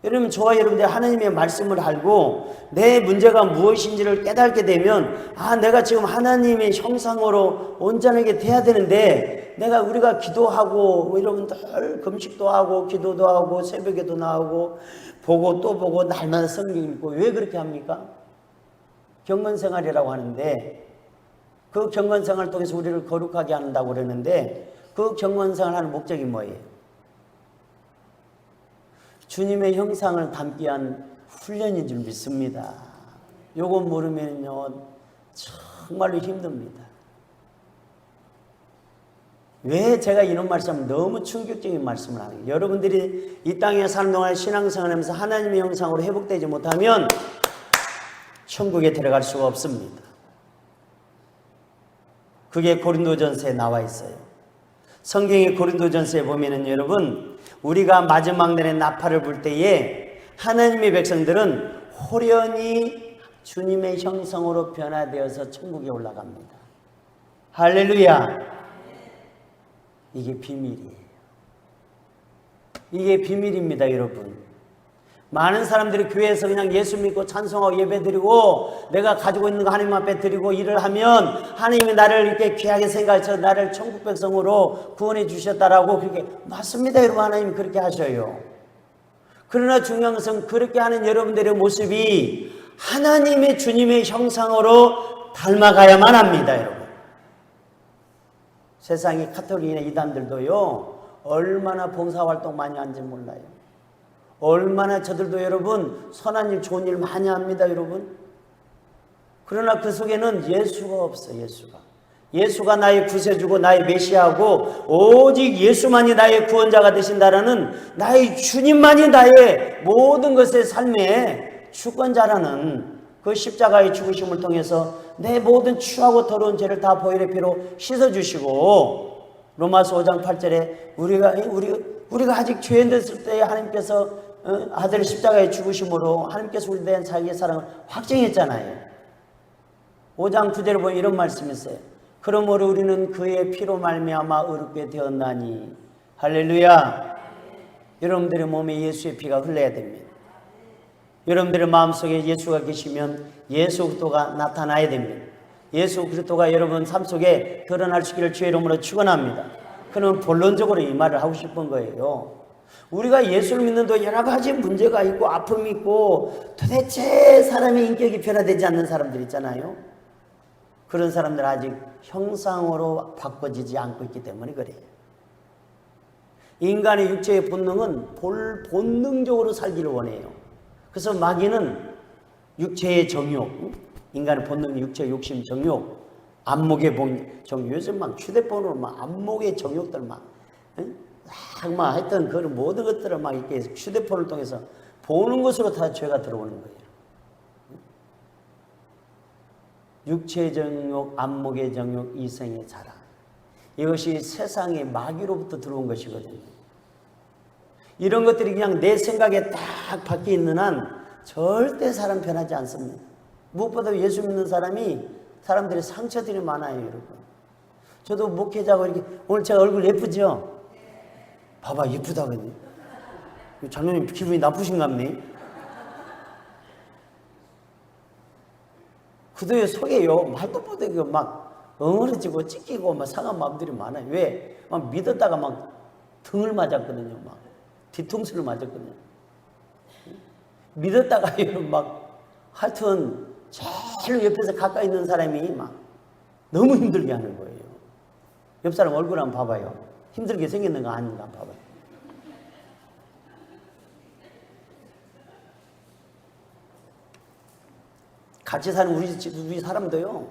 Speaker 1: 여러분 저와 여러분들 하나님의 말씀을 알고 내 문제가 무엇인지를 깨닫게 되면 아 내가 지금 하나님의 형상으로 온전하게 돼야 되는데 우리가 기도하고 여러분들 금식도 하고 기도도 하고 새벽에도 나오고 보고 또 보고 날마다 성경 읽고 왜 그렇게 합니까? 경건생활이라고 하는데 그 경건생활을 통해서 우리를 거룩하게 한다고 그러는데 그 경건생활을 하는 목적이 뭐예요? 주님의 형상을 담기 위한 훈련인 줄 믿습니다. 요거 모르면요 정말로 힘듭니다. 왜 제가 이런 말씀을 너무 충격적인 말씀을 하는 거예요? 여러분들이 이 땅에 사는 동안 신앙생활하면서 하나님의 형상으로 회복되지 못하면 천국에 들어갈 수가 없습니다. 그게 고린도전서에 나와 있어요. 성경의 고린도전서에 보면은 여러분 우리가 마지막 날에 나팔을 불 때에 하나님의 백성들은 호련히 주님의 형상으로 변화되어서 천국에 올라갑니다. 할렐루야. 이게 비밀이에요. 이게 비밀입니다, 여러분. 많은 사람들이 교회에서 그냥 예수 믿고 찬송하고 예배드리고 내가 가지고 있는 거 하나님 앞에 드리고 일을 하면 하나님이 나를 이렇게 귀하게 생각해서 나를 천국 백성으로 구원해 주셨다라고 그렇게 맞습니다. 여러분 하나님이 그렇게 하셔요. 그러나 중요한 것은 그렇게 하는 여러분들의 모습이 하나님의 주님의 형상으로 닮아가야만 합니다. 여러분. 세상의 카톨릭이나 이단들도요 얼마나 봉사활동 많이 하는지 몰라요. 얼마나 저들도 여러분 선한 일 좋은 일 많이 합니다 여러분. 그러나 그 속에는 예수가 없어요. 예수가 나의 구세주고 나의 메시아고 오직 예수만이 나의 구원자가 되신다라는 나의 주님만이 나의 모든 것의 삶의 주권자라는 그 십자가의 죽으심을 통해서 내 모든 추하고 더러운 죄를 다 보혈의 피로 씻어주시고 로마서 5장 8절에 우리가 아직 죄인 됐을 때에 하나님께서 아들 십자가에 죽으심으로 하나님께서 우리에 대한 자기의 사랑을 확증했잖아요. 5장 9절에 보면 이런 말씀이 있어요. 그러므로 우리는 그의 피로 말미암아 의롭게 되었나니. 할렐루야. 여러분들의 몸에 예수의 피가 흘러야 됩니다. 여러분들의 마음속에 예수가 계시면 예수 그리스도가 나타나야 됩니다. 예수 그리스도가 여러분 삶 속에 드러날 수 있기를 주의 이름으로 축원합니다. 그는 본론적으로 이 말을 하고 싶은 거예요. 우리가 예수를 믿는데 여러 가지 문제가 있고 아픔이 있고 도대체 사람의 인격이 변화되지 않는 사람들 있잖아요. 그런 사람들 아직 형상으로 바꿔지지 않고 있기 때문에 그래요. 인간의 육체의 본능은 본능적으로 살기를 원해요. 그래서 마귀는 육체의 정욕, 인간의 본능, 육체 욕심, 정욕, 안목의 정욕, 요즘 막 휴대폰으로 막 안목의 정욕들 막 하여튼 그 모든 것들을 막 이렇게 휴대폰을 통해서 보는 것으로 다 죄가 들어오는 거예요. 육체의 정욕, 안목의 정욕, 이성의 자랑. 이것이 세상의 마귀로부터 들어온 것이거든요. 이런 것들이 그냥 내 생각에 딱 박혀 있는 한 절대 사람 변하지 않습니다. 무엇보다 예수 믿는 사람들이 상처들이 많아요, 여러분. 저도 목회자고 이렇게, 오늘 제가 얼굴 예쁘죠? 봐봐, 예쁘다거든요. 장로님 기분이 나쁘신갑니? 그도의 속에요, 말도 못하게 막 엉어려지고 찢기고 막 상한 마음들이 많아요. 왜? 막 믿었다가 막 등을 맞았거든요. 막 뒤통수를 맞았거든요. 믿었다가 막 하여튼 제일 옆에서 가까이 있는 사람이 막 너무 힘들게 하는 거예요. 옆 사람 얼굴 한번 봐봐요. 힘들게 생겼는 거 아닌가 한번 봐봐요. 같이 사는 우리 사람도요,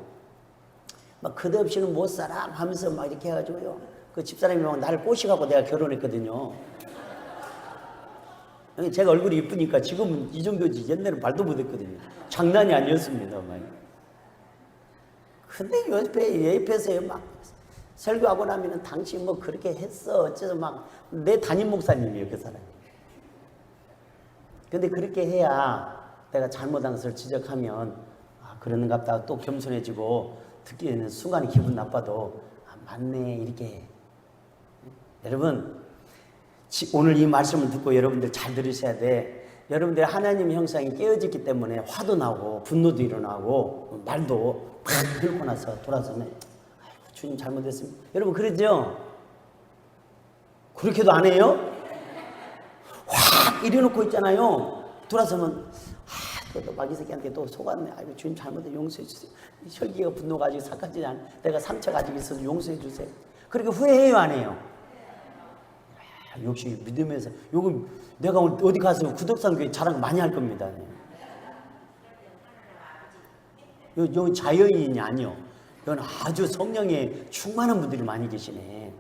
Speaker 1: 막 그대없이는 못 살아 하면서 막 이렇게 해가지고요, 그 집사람이 막 나를 꼬시갖고 내가 결혼했거든요. 제가 얼굴이 이쁘니까 지금은 이 정도지, 옛날에 말도 못했거든요. 장난이 아니었습니다. 근데 옆에서 막 설교하고 나면은 당신 뭐 그렇게 했어 어째서 막 내 담임 목사님이에요, 그 사람이. 근데 그렇게 해야 내가 잘못한 것을 지적하면 그러는갑다 또 겸손해지고 듣기에는 순간에 기분 나빠도 맞네 이렇게 해. 여러분 오늘 이 말씀을 듣고 여러분들 잘 들으셔야 돼. 여러분들 하나님의 형상이 깨어졌기 때문에 화도 나고 분노도 일어나고 말도 팍 긁고 나서 돌아서면 아이고 주님 잘못했습니다. 여러분 그러죠? 그렇게도 안 해요? 확 이래놓고 있잖아요. 돌아서면 또 마귀 새끼한테 또 속았네. 아이고 주님 잘못해 용서해 주세요. 혈기가 분노가 아직 삭하지 않아. 내가 상처가 아직 있어서 용서해 주세요. 그렇게 후회해요 안 해요? 역시 믿으면서 요거 내가 어디 가서 구덕산 교회 자랑 많이 할 겁니다. 요 자연인이 아니요. 이건 아주 성령에 충만한 분들이 많이 계시네.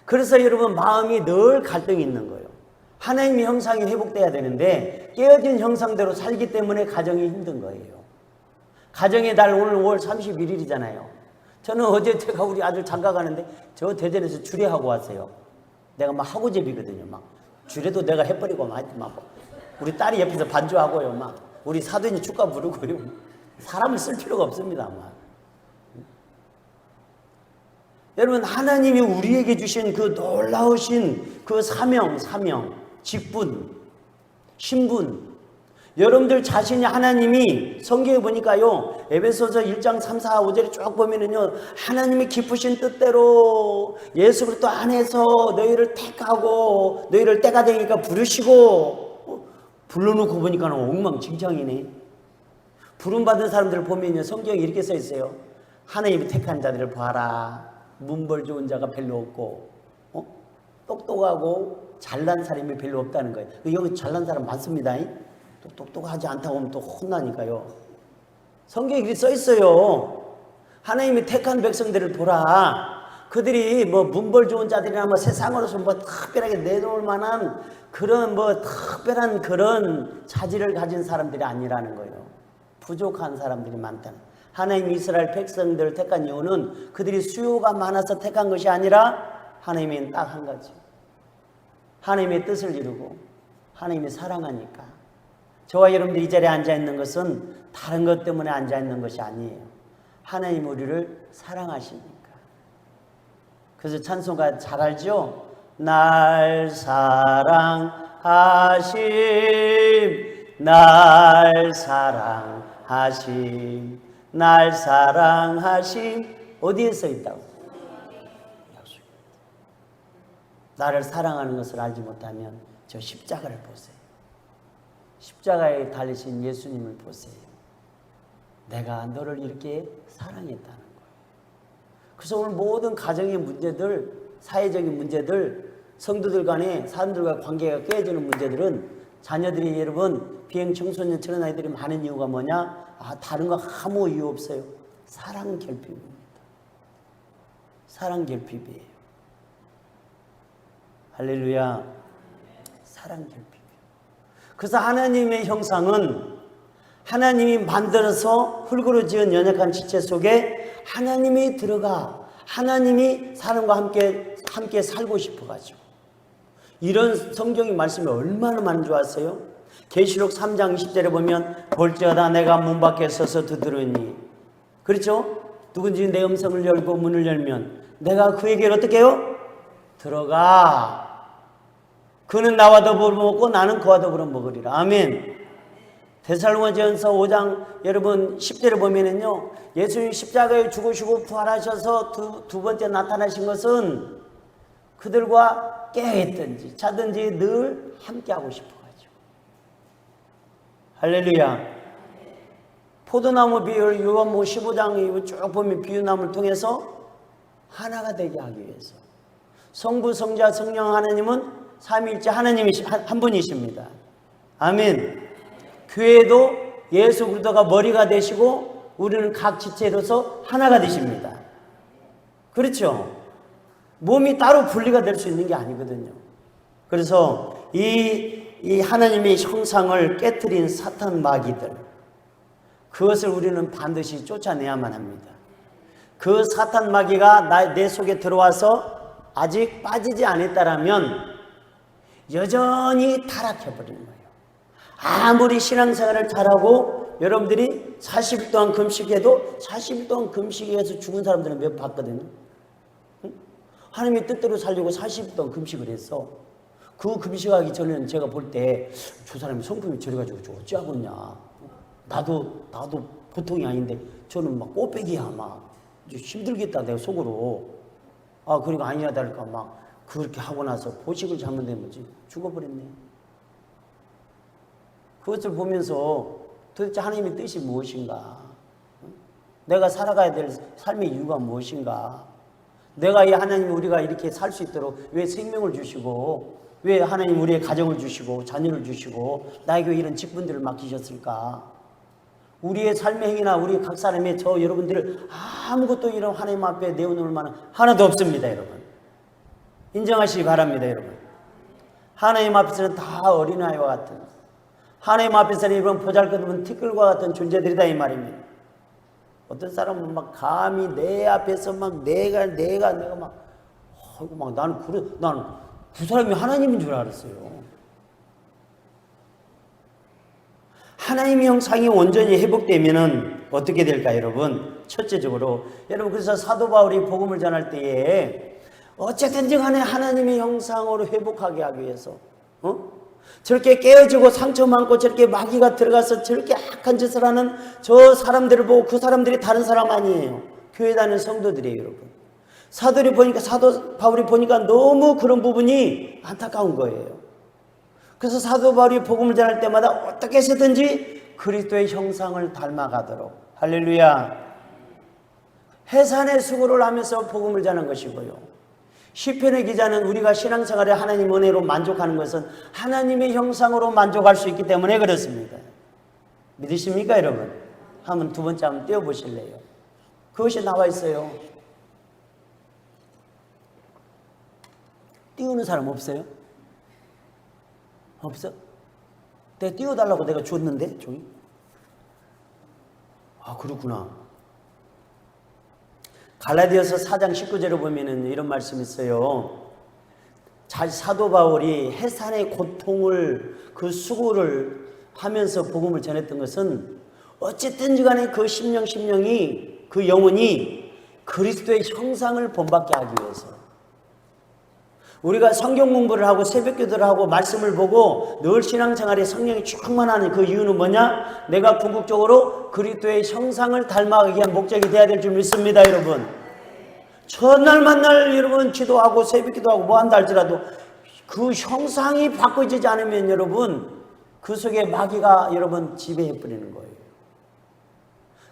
Speaker 1: 그래서 여러분 마음이 늘 갈등이 있는 거예요. 하나님의 형상이 회복돼야 되는데 깨어진 형상대로 살기 때문에 가정이 힘든 거예요. 가정의 달 오늘 5월 31일이잖아요. 저는 어제 제가 우리 아들 장가 가는데 저 대전에서 주례하고 왔어요. 내가 막 하고제비거든요. 막 주례도 내가 해버리고 막 우리 딸이 옆에서 반주하고요. 막 우리 사돈이 축가 부르고요. 사람을 쓸 필요가 없습니다. 막. 여러분 하나님이 우리에게 주신 그 놀라우신 그 사명, 직분, 신분, 여러분들 자신이 하나님이 성경에 보니까요 에베소서 1장 3, 4, 5절에 쭉 보면은요 하나님이 기쁘신 뜻대로 예수 그리스도 안에서 너희를 택하고 너희를 때가 되니까 부르시고 불러놓고 보니까 엉망진창이네. 부름받은 사람들을 보면요 성경에 이렇게 써 있어요. 하나님이 택한 자들을 봐라. 문벌 좋은 자가 별로 없고 똑똑하고 잘난 사람이 별로 없다는 거예요. 여기 잘난 사람 많습니다. 또 똑똑하지 않다고 하면 또 혼나니까요. 성경에 이렇게 써 있어요. 하나님이 택한 백성들을 보라. 그들이 뭐 문벌 좋은 자들이나 뭐 세상으로서 뭐 특별하게 내놓을 만한 그런 뭐 특별한 그런 자질을 가진 사람들이 아니라는 거예요. 부족한 사람들이 많다는. 하나님 이스라엘 백성들을 택한 이유는 그들이 수요가 많아서 택한 것이 아니라 하나님은 딱 한 가지. 하나님의 뜻을 이루고 하나님이 사랑하니까. 저와 여러분들이 이 자리에 앉아있는 것은 다른 것 때문에 앉아있는 것이 아니에요. 하나님 우리를 사랑하시니까. 그래서 찬송가 잘 알죠? 날 사랑하심, 날 사랑하심, 날 사랑하심. 어디에 써 있다고? 나를 사랑하는 것을 알지 못하면 저 십자가를 보세요. 십자가에 달리신 예수님을 보세요. 내가 너를 이렇게 사랑했다는 거예요. 그래서 오늘 모든 가정의 문제들, 사회적인 문제들, 성도들 간에 사람들과 관계가 깨지는 문제들은 자녀들이 여러분 비행 청소년 저런 아이들이 많은 이유가 뭐냐? 다른 거 아무 이유 없어요. 사랑 결핍입니다. 사랑 결핍이에요. 할렐루야. 사랑 결핍이에요. 그래서 하나님의 형상은 하나님이 만들어서 흙으로 지은 연약한 지체 속에 하나님이 들어가 하나님이 사람과 함께 살고 싶어가지고 이런 성경의 말씀이 얼마나 많은 줄 아세요? 계시록 3장 20절에 보면 볼지어다 내가 문 밖에 서서 두드리니, 그렇죠? 누군지 내 음성을 열고 문을 열면 내가 그에게로 어떻게 해요? 들어가. 그는 나와 더불어 먹고 나는 그와 더불어 먹으리라. 아멘. 데살로니가전서 5장 여러분 10절에 보면은요, 예수님 십자가에 죽으시고 부활하셔서 두 번째 나타나신 것은 그들과 깨있든지 자든지 늘 함께하고 싶어가지고. 할렐루야. 포도나무 비유를 요한복음 15장 쭉 보면 비유나무를 통해서 하나가 되게 하기 위해서 성부, 성자, 성령 하나님은 삼위일체 하나님이 한 분이십니다. 아멘. 교회도 예수 그리스도가 머리가 되시고 우리는 각 지체로서 하나가 되십니다. 그렇죠? 몸이 따로 분리가 될 수 있는 게 아니거든요. 그래서 이 하나님의 형상을 깨트린 사탄 마귀들, 그것을 우리는 반드시 쫓아내야만 합니다. 그 사탄 마귀가 내 속에 들어와서 아직 빠지지 않았다라면 여전히 타락해버리는 거예요. 아무리 신앙생활을 잘하고 여러분들이 40일 동안 금식해도 40일 동안 금식해서 죽은 사람들은 몇 봤거든요. 응? 하나님의 뜻대로 살려고 40일 동안 금식을 했어. 그 금식하기 전에는 제가 볼 때 저 사람이 성품이 저래가지고 어찌하고 있냐. 나도 보통이 아닌데 저는 막 꼬빼기야. 막 힘들겠다 내가 속으로. 그리고 아니야 다를까 막 그렇게 하고 나서 보식을 잘못된 거지 죽어버렸네. 그것을 보면서 도대체 하나님의 뜻이 무엇인가? 내가 살아가야 될 삶의 이유가 무엇인가? 내가 이 하나님 우리가 이렇게 살 수 있도록 왜 생명을 주시고 왜 하나님 우리의 가정을 주시고 자녀를 주시고 나에게 이런 직분들을 맡기셨을까? 우리의 삶의 행위나 우리 각 사람의 저 여러분들을 아무것도 이런 하나님 앞에 내어놓을 만한 하나도 없습니다. 여러분 인정하시기 바랍니다. 여러분 하나님 앞에서는 다 어린아이와 같은, 하나님 앞에서는 이런 보잘것없는 티끌과 같은 존재들이다 이 말입니다. 어떤 사람은 막 감히 내 앞에서 막 내가 막 나는 그 사람이 하나님인 줄 알았어요. 하나님의 형상이 온전히 회복되면은 어떻게 될까 여러분? 첫째적으로 여러분 그래서 사도 바울이 복음을 전할 때에 어쨌든지 간에 하나님의 형상으로 회복하게 하기 위해서 저렇게 깨어지고 상처 많고 저렇게 마귀가 들어가서 저렇게 악한 짓을 하는 저 사람들을 보고 그 사람들이 다른 사람 아니에요. 교회 다니는 성도들이에요. 여러분 사도 바울이 보니까 너무 그런 부분이 안타까운 거예요. 그래서 사도 바울이 복음을 전할 때마다 어떻게 해서든지 그리스도의 형상을 닮아가도록, 할렐루야, 해산의 수고를 하면서 복음을 전한 것이고요. 시편의 기자는 우리가 신앙생활에 하나님 은혜로 만족하는 것은 하나님의 형상으로 만족할 수 있기 때문에 그렇습니다. 믿으십니까 여러분? 한번 두 번째 한번 띄워보실래요? 그것이 나와 있어요. 띄우는 사람 없어요? 없어? 내가 띄워달라고 내가 줬는데 종이? 그렇구나. 갈라디아서 4장 19절에 보면은 이런 말씀이 있어요. 사도 바울이 해산의 고통을 그 수고를 하면서 복음을 전했던 것은 어쨌든지 간에 그 심령이 그 영혼이 그리스도의 형상을 본받게 하기 위해서, 우리가 성경 공부를 하고 새벽 기도를 하고 말씀을 보고 늘 신앙생활에 성령이 충만하는 그 이유는 뭐냐? 내가 궁극적으로 그리스도의 형상을 닮아가기 위한 목적이 되어야 될 줄 믿습니다, 여러분. 첫날 만날 여러분 기도하고 새벽 기도하고 뭐 한다 할지라도 그 형상이 바꿔지지 않으면 여러분 그 속에 마귀가 여러분 지배해 버리는 거예요.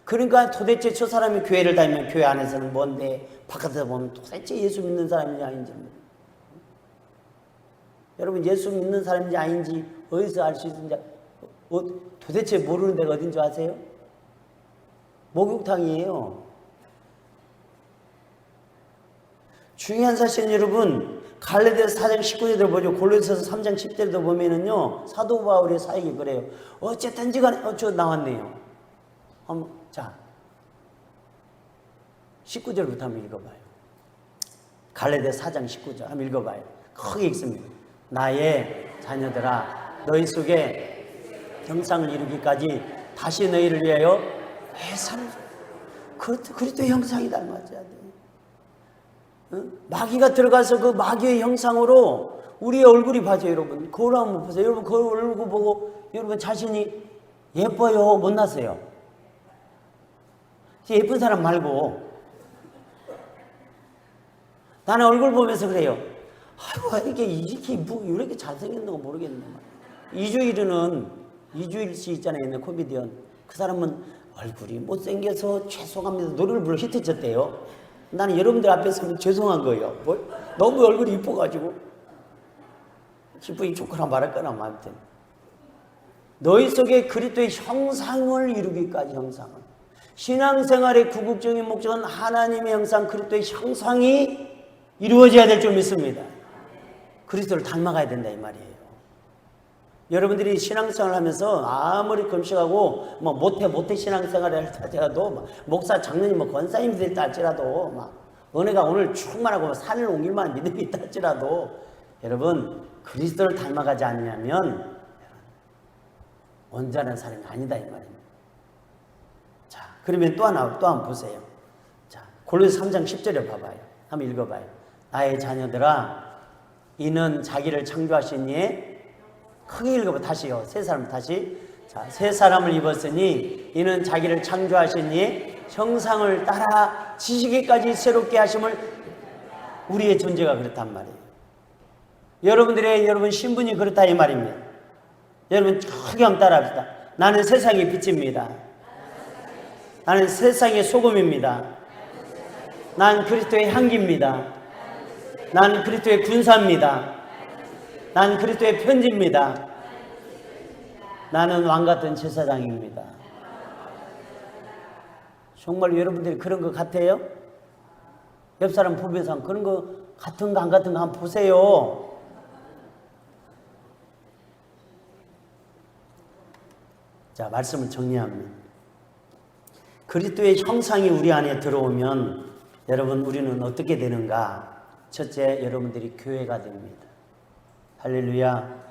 Speaker 1: 그러니까 도대체 저 사람이 교회를 다니면 교회 안에서는 뭔데 바깥에서 보면 도대체 예수 믿는 사람인지 아닌지 여러분 예수 믿는 사람인지 아닌지 어디서 알 수 있는지 도대체 모르는 데가 어딘지 아세요? 목욕탕이에요. 중요한 사실은 여러분 갈라디아서 4장 19절을 보죠. 골로새서 3장 10절도 보면은요 사도 바울의 사역이 그래요. 어쨌든지 간에 저 나왔네요. 자 19절부터 한번 읽어봐요. 갈라디아서 4장 19절 한번 읽어봐요. 크게 읽습니다. 나의 자녀들아 너희 속에 형상을 이루기까지 다시 너희를 위하여 회사를 그리스도의 형상이 닮아져야 돼. 마귀가 들어가서 그 마귀의 형상으로 우리의 얼굴이 봐져요. 여러분 거울 한번 보세요. 여러분 거울 얼굴 보고 여러분 자신이 예뻐요 못나세요? 예쁜 사람 말고 나는 얼굴 보면서 그래요. 아이고 왜 이렇게 잘생겼는가 모르겠네. 이주일 씨 있잖아요. 옛날 코미디언. 그 사람은 얼굴이 못생겨서 죄송합니다 노래를 불러 히트쳤대요. 나는 여러분들 앞에서 죄송한 거예요. 너무 얼굴이 이뻐가지고 기쁘기 좋거나 말할거나 아무튼 너희 속에 그리스도의 형상을 이루기까지 형상을 신앙생활의 궁극적인 목적은 하나님의 형상 그리스도의 형상이 이루어져야 될 줄 믿습니다. 그리스도를 닮아가야 된다 이 말이에요. 여러분들이 신앙생활을 하면서 아무리 금식하고 뭐 모태 신앙생활을 할지라도 목사 장로님 권사님이 됐다 할지라도 막 은혜가 오늘 충만하고 산을 옮길 만한 믿음이 있다 할지라도 여러분 그리스도를 닮아가지 않냐면 온전한 사람이 아니다 이 말입니다. 자 그러면 또 한번 보세요. 자 골로새 3장 10절에 봐봐요. 한번 읽어봐요. 나의 자녀들아 이는 자기를 창조하신 이의 크게 읽어봐 다시요. 세 사람 다시. 자, 새 사람을 입었으니 이는 자기를 창조하신 이의 형상을 따라 지시기까지 새롭게 하심을 우리의 존재가 그렇단 말이에요. 여러분 신분이 그렇다 이 말입니다. 여러분 크게 한번 따라합시다. 나는 세상의 빛입니다. 나는 세상의 소금입니다. 난 그리스도의 향기입니다. 난 그리스도의 군사입니다. 난 그리스도의 편지입니다. 나는 왕같은 제사장입니다. 정말 여러분들이 그런 것 같아요? 옆 사람 보면서 그런 거 같은가 안 같은가 한번 보세요. 자, 말씀을 정리하면 그리스도의 형상이 우리 안에 들어오면 여러분 우리는 어떻게 되는가? 첫째, 여러분들이 교회가 됩니다. 할렐루야.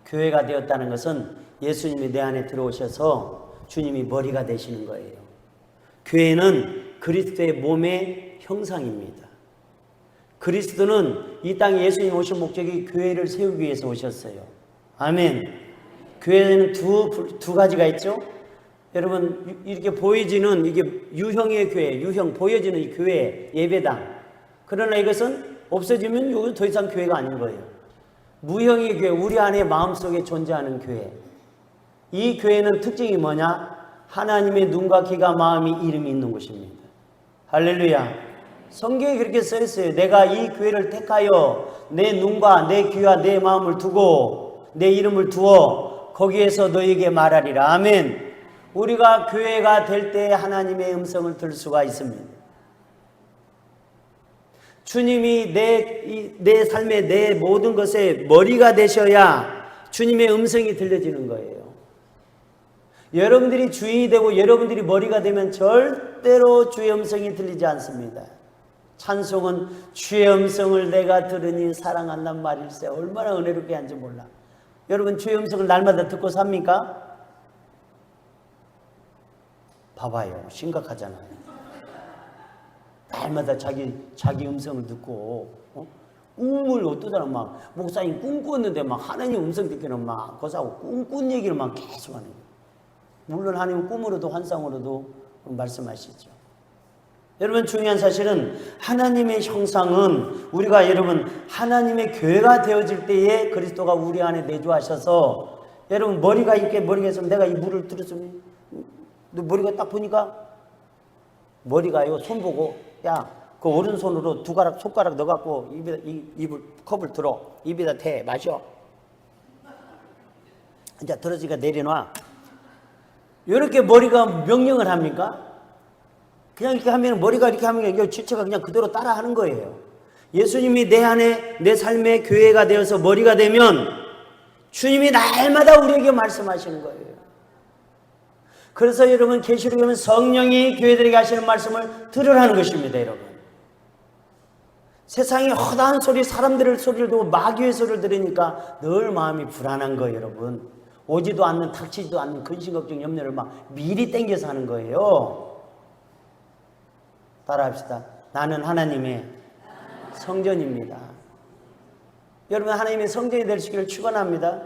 Speaker 1: 교회가 되었다는 것은 예수님이 내 안에 들어오셔서 주님이 머리가 되시는 거예요. 교회는 그리스도의 몸의 형상입니다. 그리스도는 이 땅에 예수님 오신 목적이 교회를 세우기 위해서 오셨어요. 아멘. 교회에는 두 가지가 있죠. 여러분 이렇게 보여지는 이게 유형의 교회, 보여지는 이 교회 예배당. 그러나 이것은 없어지면 이건 더 이상 교회가 아닌 거예요. 무형의 교회, 우리 안에 마음속에 존재하는 교회. 이 교회는 특징이 뭐냐? 하나님의 눈과 귀가 마음이 이름이 있는 곳입니다. 할렐루야. 성경에 그렇게 써 있어요. 내가 이 교회를 택하여 내 눈과 내 귀와 내 마음을 두고 내 이름을 두어 거기에서 너에게 말하리라. 아멘. 우리가 교회가 될 때 하나님의 음성을 들을 수가 있습니다. 주님이 내 삶의 내 모든 것의 머리가 되셔야 주님의 음성이 들려지는 거예요. 여러분들이 주인이 되고 여러분들이 머리가 되면 절대로 주의 음성이 들리지 않습니다. 찬송은 주의 음성을 내가 들으니 사랑한단 말일세. 얼마나 은혜롭게 한지 몰라. 여러분 주의 음성을 날마다 듣고 삽니까? 봐봐요. 심각하잖아요. 날마다 자기 음성을 듣고 꿈을 어떤 사람 막 목사님 꿈 꾸었는데 막 하나님 음성 듣기는 막 거사하고 꿈꾼 얘기를 막 계속 하는 거예요. 물론 하나님은 꿈으로도 환상으로도 말씀하시죠. 여러분 중요한 사실은 하나님의 형상은 우리가 여러분 하나님의 교회가 되어질 때에 그리스도가 우리 안에 내주하셔서 여러분 머리가 이렇게 머리가 있으면 내가 이 물을 들었으면 머리가 딱 보니까 머리가요 손 보고 야 그 오른손으로 손가락 넣어갖고 입을 컵을 들어 입에다 대 마셔. 이제 들어지니까 내려놔. 이렇게 머리가 명령을 합니까? 그냥 이렇게 하면 머리가 이렇게 하면 이게 지체가 그냥 그대로 따라 하는 거예요. 예수님이 내 안에 내 삶의 교회가 되어서 머리가 되면 주님이 날마다 우리에게 말씀하시는 거예요. 그래서 여러분 계시록에 보면 성령이 교회들에게 하시는 말씀을 들으라는 것입니다. 여러분 세상에 허다한 소리 사람들의 소리를 듣고 마귀의 소리를 들으니까 늘 마음이 불안한 거예요. 여러분 오지도 않는 닥치지도 않는 근심 걱정 염려를 막 미리 땡겨서 하는 거예요. 따라합시다. 나는 하나님의 성전입니다. 여러분 하나님의 성전이 될 수 있기를 축원합니다.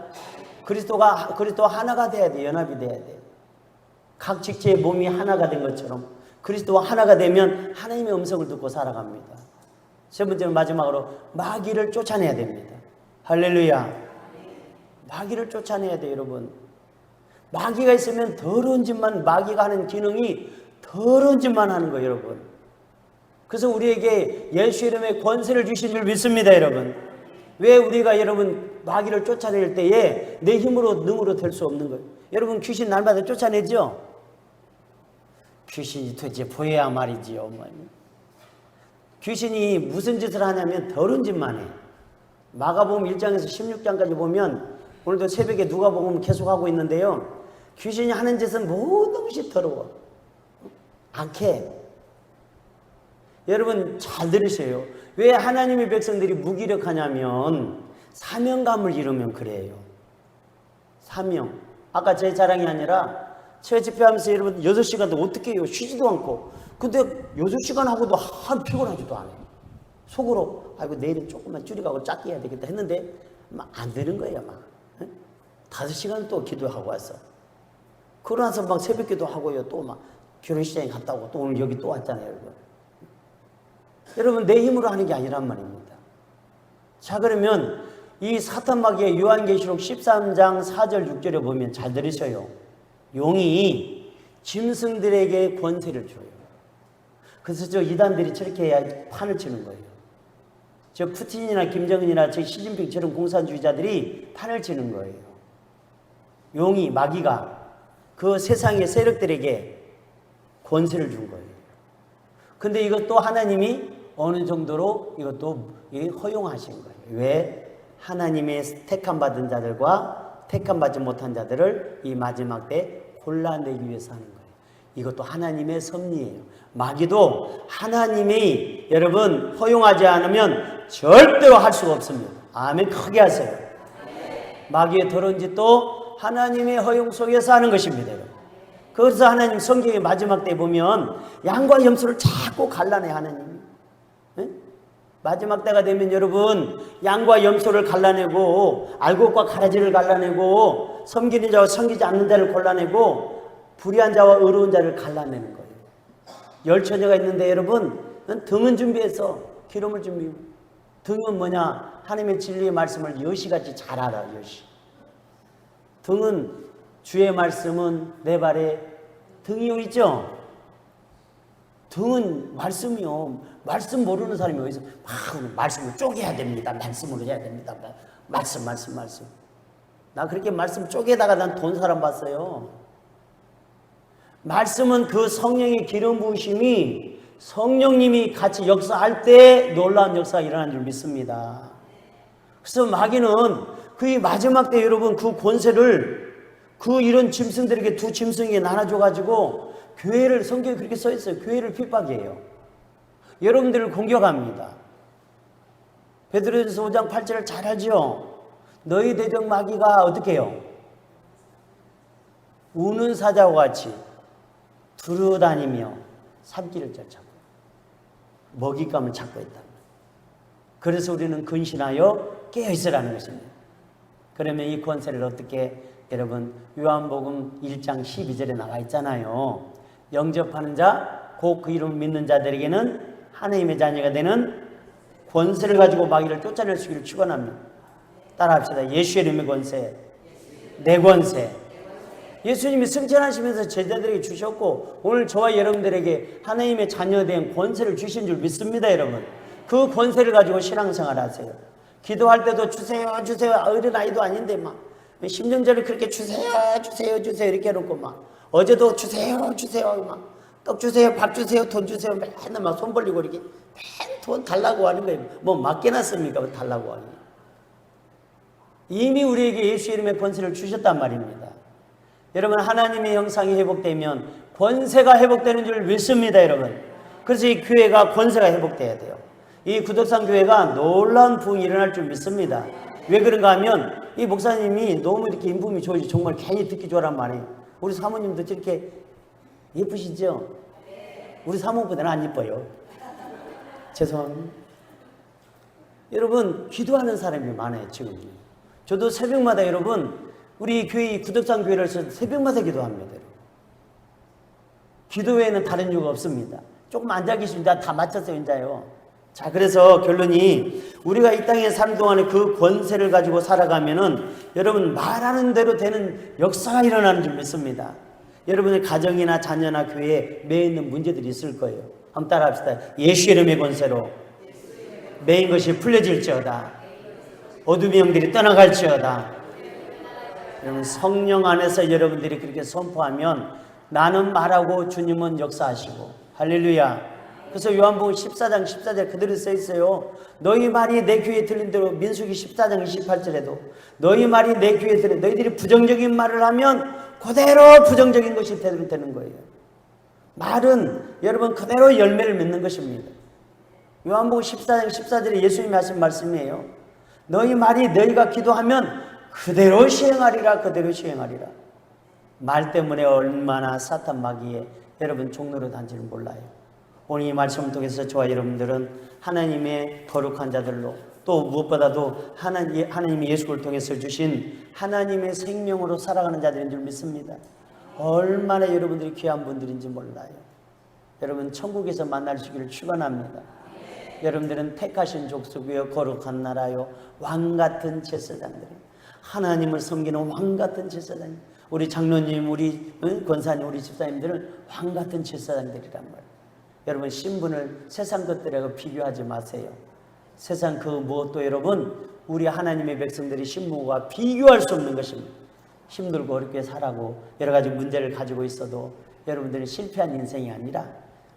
Speaker 1: 그리스도와 하나가 돼야 돼. 연합이 돼야 돼. 각 직체의 몸이 하나가 된 것처럼 그리스도와 하나가 되면 하나님의 음성을 듣고 살아갑니다. 세 번째는 마지막으로 마귀를 쫓아내야 됩니다. 할렐루야. 마귀를 쫓아내야 돼요. 여러분 마귀가 있으면 더러운 짓만 마귀가 하는 기능이 더러운 짓만 하는 거예요. 여러분 그래서 우리에게 예수 이름의 권세를 주신 줄 믿습니다. 여러분 왜 우리가 여러분 마귀를 쫓아낼 때에 내 힘으로 능으로 될 수 없는 거예요. 여러분 귀신 날마다 쫓아내죠. 귀신이 도대체 보여야 말이지요. 귀신이 무슨 짓을 하냐면 더러운 짓만 해. 마가복음 1장에서 16장까지 보면 오늘도 새벽에 누가복음 계속하고 있는데요. 귀신이 하는 짓은 모든 것이 더러워. 악해. 여러분 잘 들으세요. 왜 하나님의 백성들이 무기력하냐면 사명감을 잃으면 그래요. 사명. 아까 제 자랑이 아니라 제 집회하면서 여러분 6시간도 어떻게 해요? 쉬지도 않고. 근데 6시간 하고도 한 피곤하지도 않아요. 속으로 아이고 내일은 조금만 줄이고 작게 해야 되겠다 했는데 막 안 되는 거예요. 막 5시간 또 기도하고 왔어. 그러고 나서 막 새벽 기도하고요. 또 막 결혼식장에 갔다 오고 또 오늘 여기 또 왔잖아요. 여러분. 여러분 내 힘으로 하는 게 아니란 말입니다. 자 그러면 이 사탄마귀의 요한계시록 13장 4절 6절에 보면 잘 들으셔요. 용이 짐승들에게 권세를 줘요. 그래서 저 이단들이 저렇게 해야 판을 치는 거예요. 저 푸틴이나 김정은이나 저 시진핑처럼 공산주의자들이 판을 치는 거예요. 용이 마귀가 그 세상의 세력들에게 권세를 준 거예요. 근데 이것도 하나님이 어느 정도로 이것도 허용하신 거예요. 왜? 하나님의 택함받은 자들과 택함받지 못한 자들을 이 마지막 때 골라내기 위해서 하는 거예요. 이것도 하나님의 섭리예요. 마귀도 하나님이 여러분 허용하지 않으면 절대로 할 수가 없습니다. 아멘. 크게 하세요. 마귀의 더러운 짓도 하나님의 허용 속에서 하는 것입니다. 그래서 하나님 성경의 마지막 때 보면 양과 염소를 자꾸 갈라내 하나님이. 마지막 때가 되면 여러분 양과 염소를 갈라내고 알곡과 가라지를 갈라내고 섬기는 자와 섬기지 않는 자를 골라내고 불의한 자와 의로운 자를 갈라내는 거예요. 열처녀가 있는데 여러분 등은 준비해서 기름을 준비해. 등은 뭐냐? 하나님의 진리의 말씀을 여시같이 잘 알아. 여시. 등은 주의 말씀은 내 발에 등이요 있죠? 등은 말씀이요. 말씀 모르는 사람이 어디서 말씀을 쪼개야 됩니다. 말씀으로 해야 됩니다. 말씀. 나 그렇게 말씀 쪼개다가 난 돈 사람 봤어요. 말씀은 그 성령의 기름 부으심이 성령님이 같이 역사할 때 놀라운 역사가 일어나는 줄 믿습니다. 그래서 마귀는 그 마지막 때 여러분 그 권세를 그 이런 짐승들에게 두 짐승에게 나눠줘가지고 교회를 성경에 그렇게 써있어요. 교회를 핍박이에요. 여러분들을 공격합니다. 베드로전서 5장 8절을 잘 알죠? 너희 대적 마귀가 어떻게 해요? 우는 사자와 같이 두루다니며 산길을 쫓아고 먹잇감을 찾고 있다. 그래서 우리는 근신하여 깨어있으라는 것입니다. 그러면 이 권세를 어떻게, 여러분 요한복음 1장 12절에 나와 있잖아요. 영접하는 자, 곧 그 이름을 믿는 자들에게는 하나님의 자녀가 되는 권세를 가지고 마귀를 쫓아낼 수 있기를 축원합니다. 따라합시다. 예수의 이름의 권세, 내 권세. 예수님이 승천하시면서 제자들에게 주셨고 오늘 저와 여러분들에게 하나님의 자녀된 권세를 주신 줄 믿습니다. 여러분, 그 권세를 가지고 신앙생활 하세요. 기도할 때도 주세요 주세요, 어린아이도 아닌데 막 10년 전에 그렇게 주세요 주세요 주세요 이렇게 해놓고 막 어제도 주세요 주세요, 막 떡 주세요, 밥 주세요, 돈 주세요, 맨날 막 손 벌리고 이렇게 맨 돈 달라고 하는 거예요. 뭐 맡겨놨습니까? 달라고 하니. 이미 우리에게 예수 이름의 권세를 주셨단 말입니다. 여러분, 하나님의 형상이 회복되면 권세가 회복되는 줄 믿습니다. 여러분, 그래서 이 교회가 권세가 회복돼야 돼요. 이 구덕산 교회가 놀라운 부흥이 일어날 줄 믿습니다. 왜 그런가 하면 이 목사님이 너무 이렇게 인품이 좋으시, 정말 괜히 듣기 좋아란 말이에요. 우리 사모님도 저렇게 예쁘시죠? 우리 사모보다는 안 예뻐요. 죄송합니다. 여러분, 기도하는 사람이 많아요. 지금 저도 새벽마다, 여러분, 우리 교회 구덕산 교회를 새벽마다 기도합니다. 기도 외에는 다른 이유가 없습니다. 조금 앉아 계시면 다 맞췄어요. 이제요. 자, 그래서 결론이, 우리가 이 땅에 사는 동안에 그 권세를 가지고 살아가면은 여러분 말하는 대로 되는 역사가 일어나는 줄 믿습니다. 여러분의 가정이나 자녀나 교회에 매이는 문제들이 있을 거예요. 한번 따라합시다. 예수 이름의 권세로 매인 것이 풀려질지어다. 어둠의 영들이 떠나갈지어다. 여러분, 성령 안에서 여러분들이 그렇게 선포하면 나는 말하고 주님은 역사하시고, 할렐루야. 그래서 요한복음 14장 14절 그대로 써 있어요. 너희 말이 내 귀에 들린 대로, 민수기 14장 28절에도 너희 말이 내 귀에 들린, 너희들이 부정적인 말을 하면 그대로 부정적인 것이 되는 거예요. 말은 여러분 그대로 열매를 맺는 것입니다. 요한복음 14장 14절에 예수님이 하신 말씀이에요. 너희 말이 너희가 기도하면 그대로 시행하리라, 그대로 시행하리라. 말 때문에 얼마나 사탄 마귀에 여러분 종로로 단지를 몰라요. 오늘 이 말씀을 통해서 저와 여러분들은 하나님의 거룩한 자들로, 또 무엇보다도 하나님이 예수를 통해서 주신 하나님의 생명으로 살아가는 자들인 줄 믿습니다. 얼마나 여러분들이 귀한 분들인지 몰라요. 여러분, 천국에서 만날 수 있기를 축원합니다. 여러분들은 택하신 족속이요 거룩한 나라요 왕같은 제사장들이에요. 하나님을 섬기는 왕같은 제사장님. 우리 장로님, 우리 권사님, 우리 집사님들은 왕같은 제사장들이란 말이에요. 여러분, 신분을 세상 것들하고 비교하지 마세요. 세상 그 무엇도 여러분 우리 하나님의 백성들이 신분과 비교할 수 없는 것입니다. 힘들고 어렵게 살아고 여러 가지 문제를 가지고 있어도 여러분들은 실패한 인생이 아니라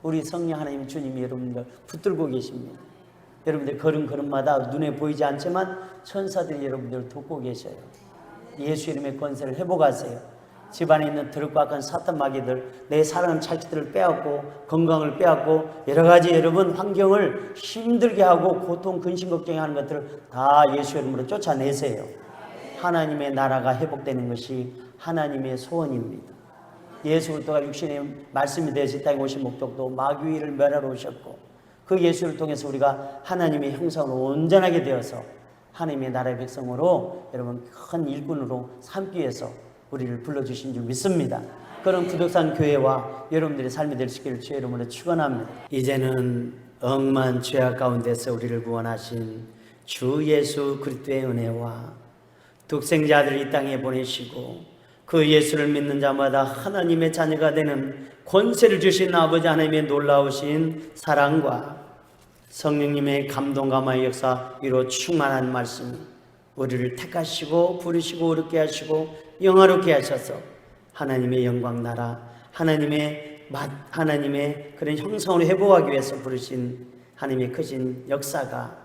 Speaker 1: 우리 성령 하나님 주님이 여러분들 붙들고 계십니다. 여러분들 걸음걸음마다 눈에 보이지 않지만 천사들이 여러분들을 돕고 계셔요. 예수 이름의 권세를 회복하세요. 집안에 있는 더럽고 악한 사탄 마귀들, 내 사랑하는 자식들을 빼앗고 건강을 빼앗고 여러 가지 여러분 환경을 힘들게 하고 고통, 근심, 걱정하는 것들을 다 예수 이름으로 쫓아내세요. 하나님의 나라가 회복되는 것이 하나님의 소원입니다. 예수 그리스도가 육신의 말씀이 되어서 이 땅에 오신 목적도 마귀를 멸하러 오셨고, 그 예수를 통해서 우리가 하나님의 형상으로 온전하게 되어서 하나님의 나라의 백성으로 여러분 큰 일꾼으로 삼기 위해서 우리를 불러주신 줄 믿습니다. 그런 구덕산 교회와 여러분들의 삶이 될 수 있기를 주의 이름으로 축원합니다. 이제는 억만 죄악 가운데서 우리를 구원하신 주 예수 그리스도의 은혜와 독생자를 이 땅에 보내시고 그 예수를 믿는 자마다 하나님의 자녀가 되는 권세를 주신 아버지 하나님의 놀라우신 사랑과 성령님의 감동 감화의 역사 위로 충만한 말씀, 우리를 택하시고 부르시고 어렵게 하시고 영화롭게 하셔서 하나님의 영광 나라, 하나님의 그런 형성을 회복하기 위해서 부르신 하나님의 크신 역사가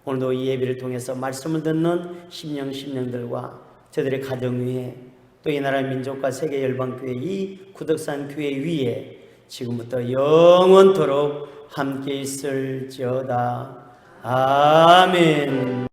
Speaker 1: 오늘도 이 예배를 통해서 말씀을 듣는 심령들과 저들의 가정 위에, 또 이 나라 민족과 세계 열방교회 이 구덕산 교회 위에 지금부터 영원토록 함께 있을지어다. 아멘.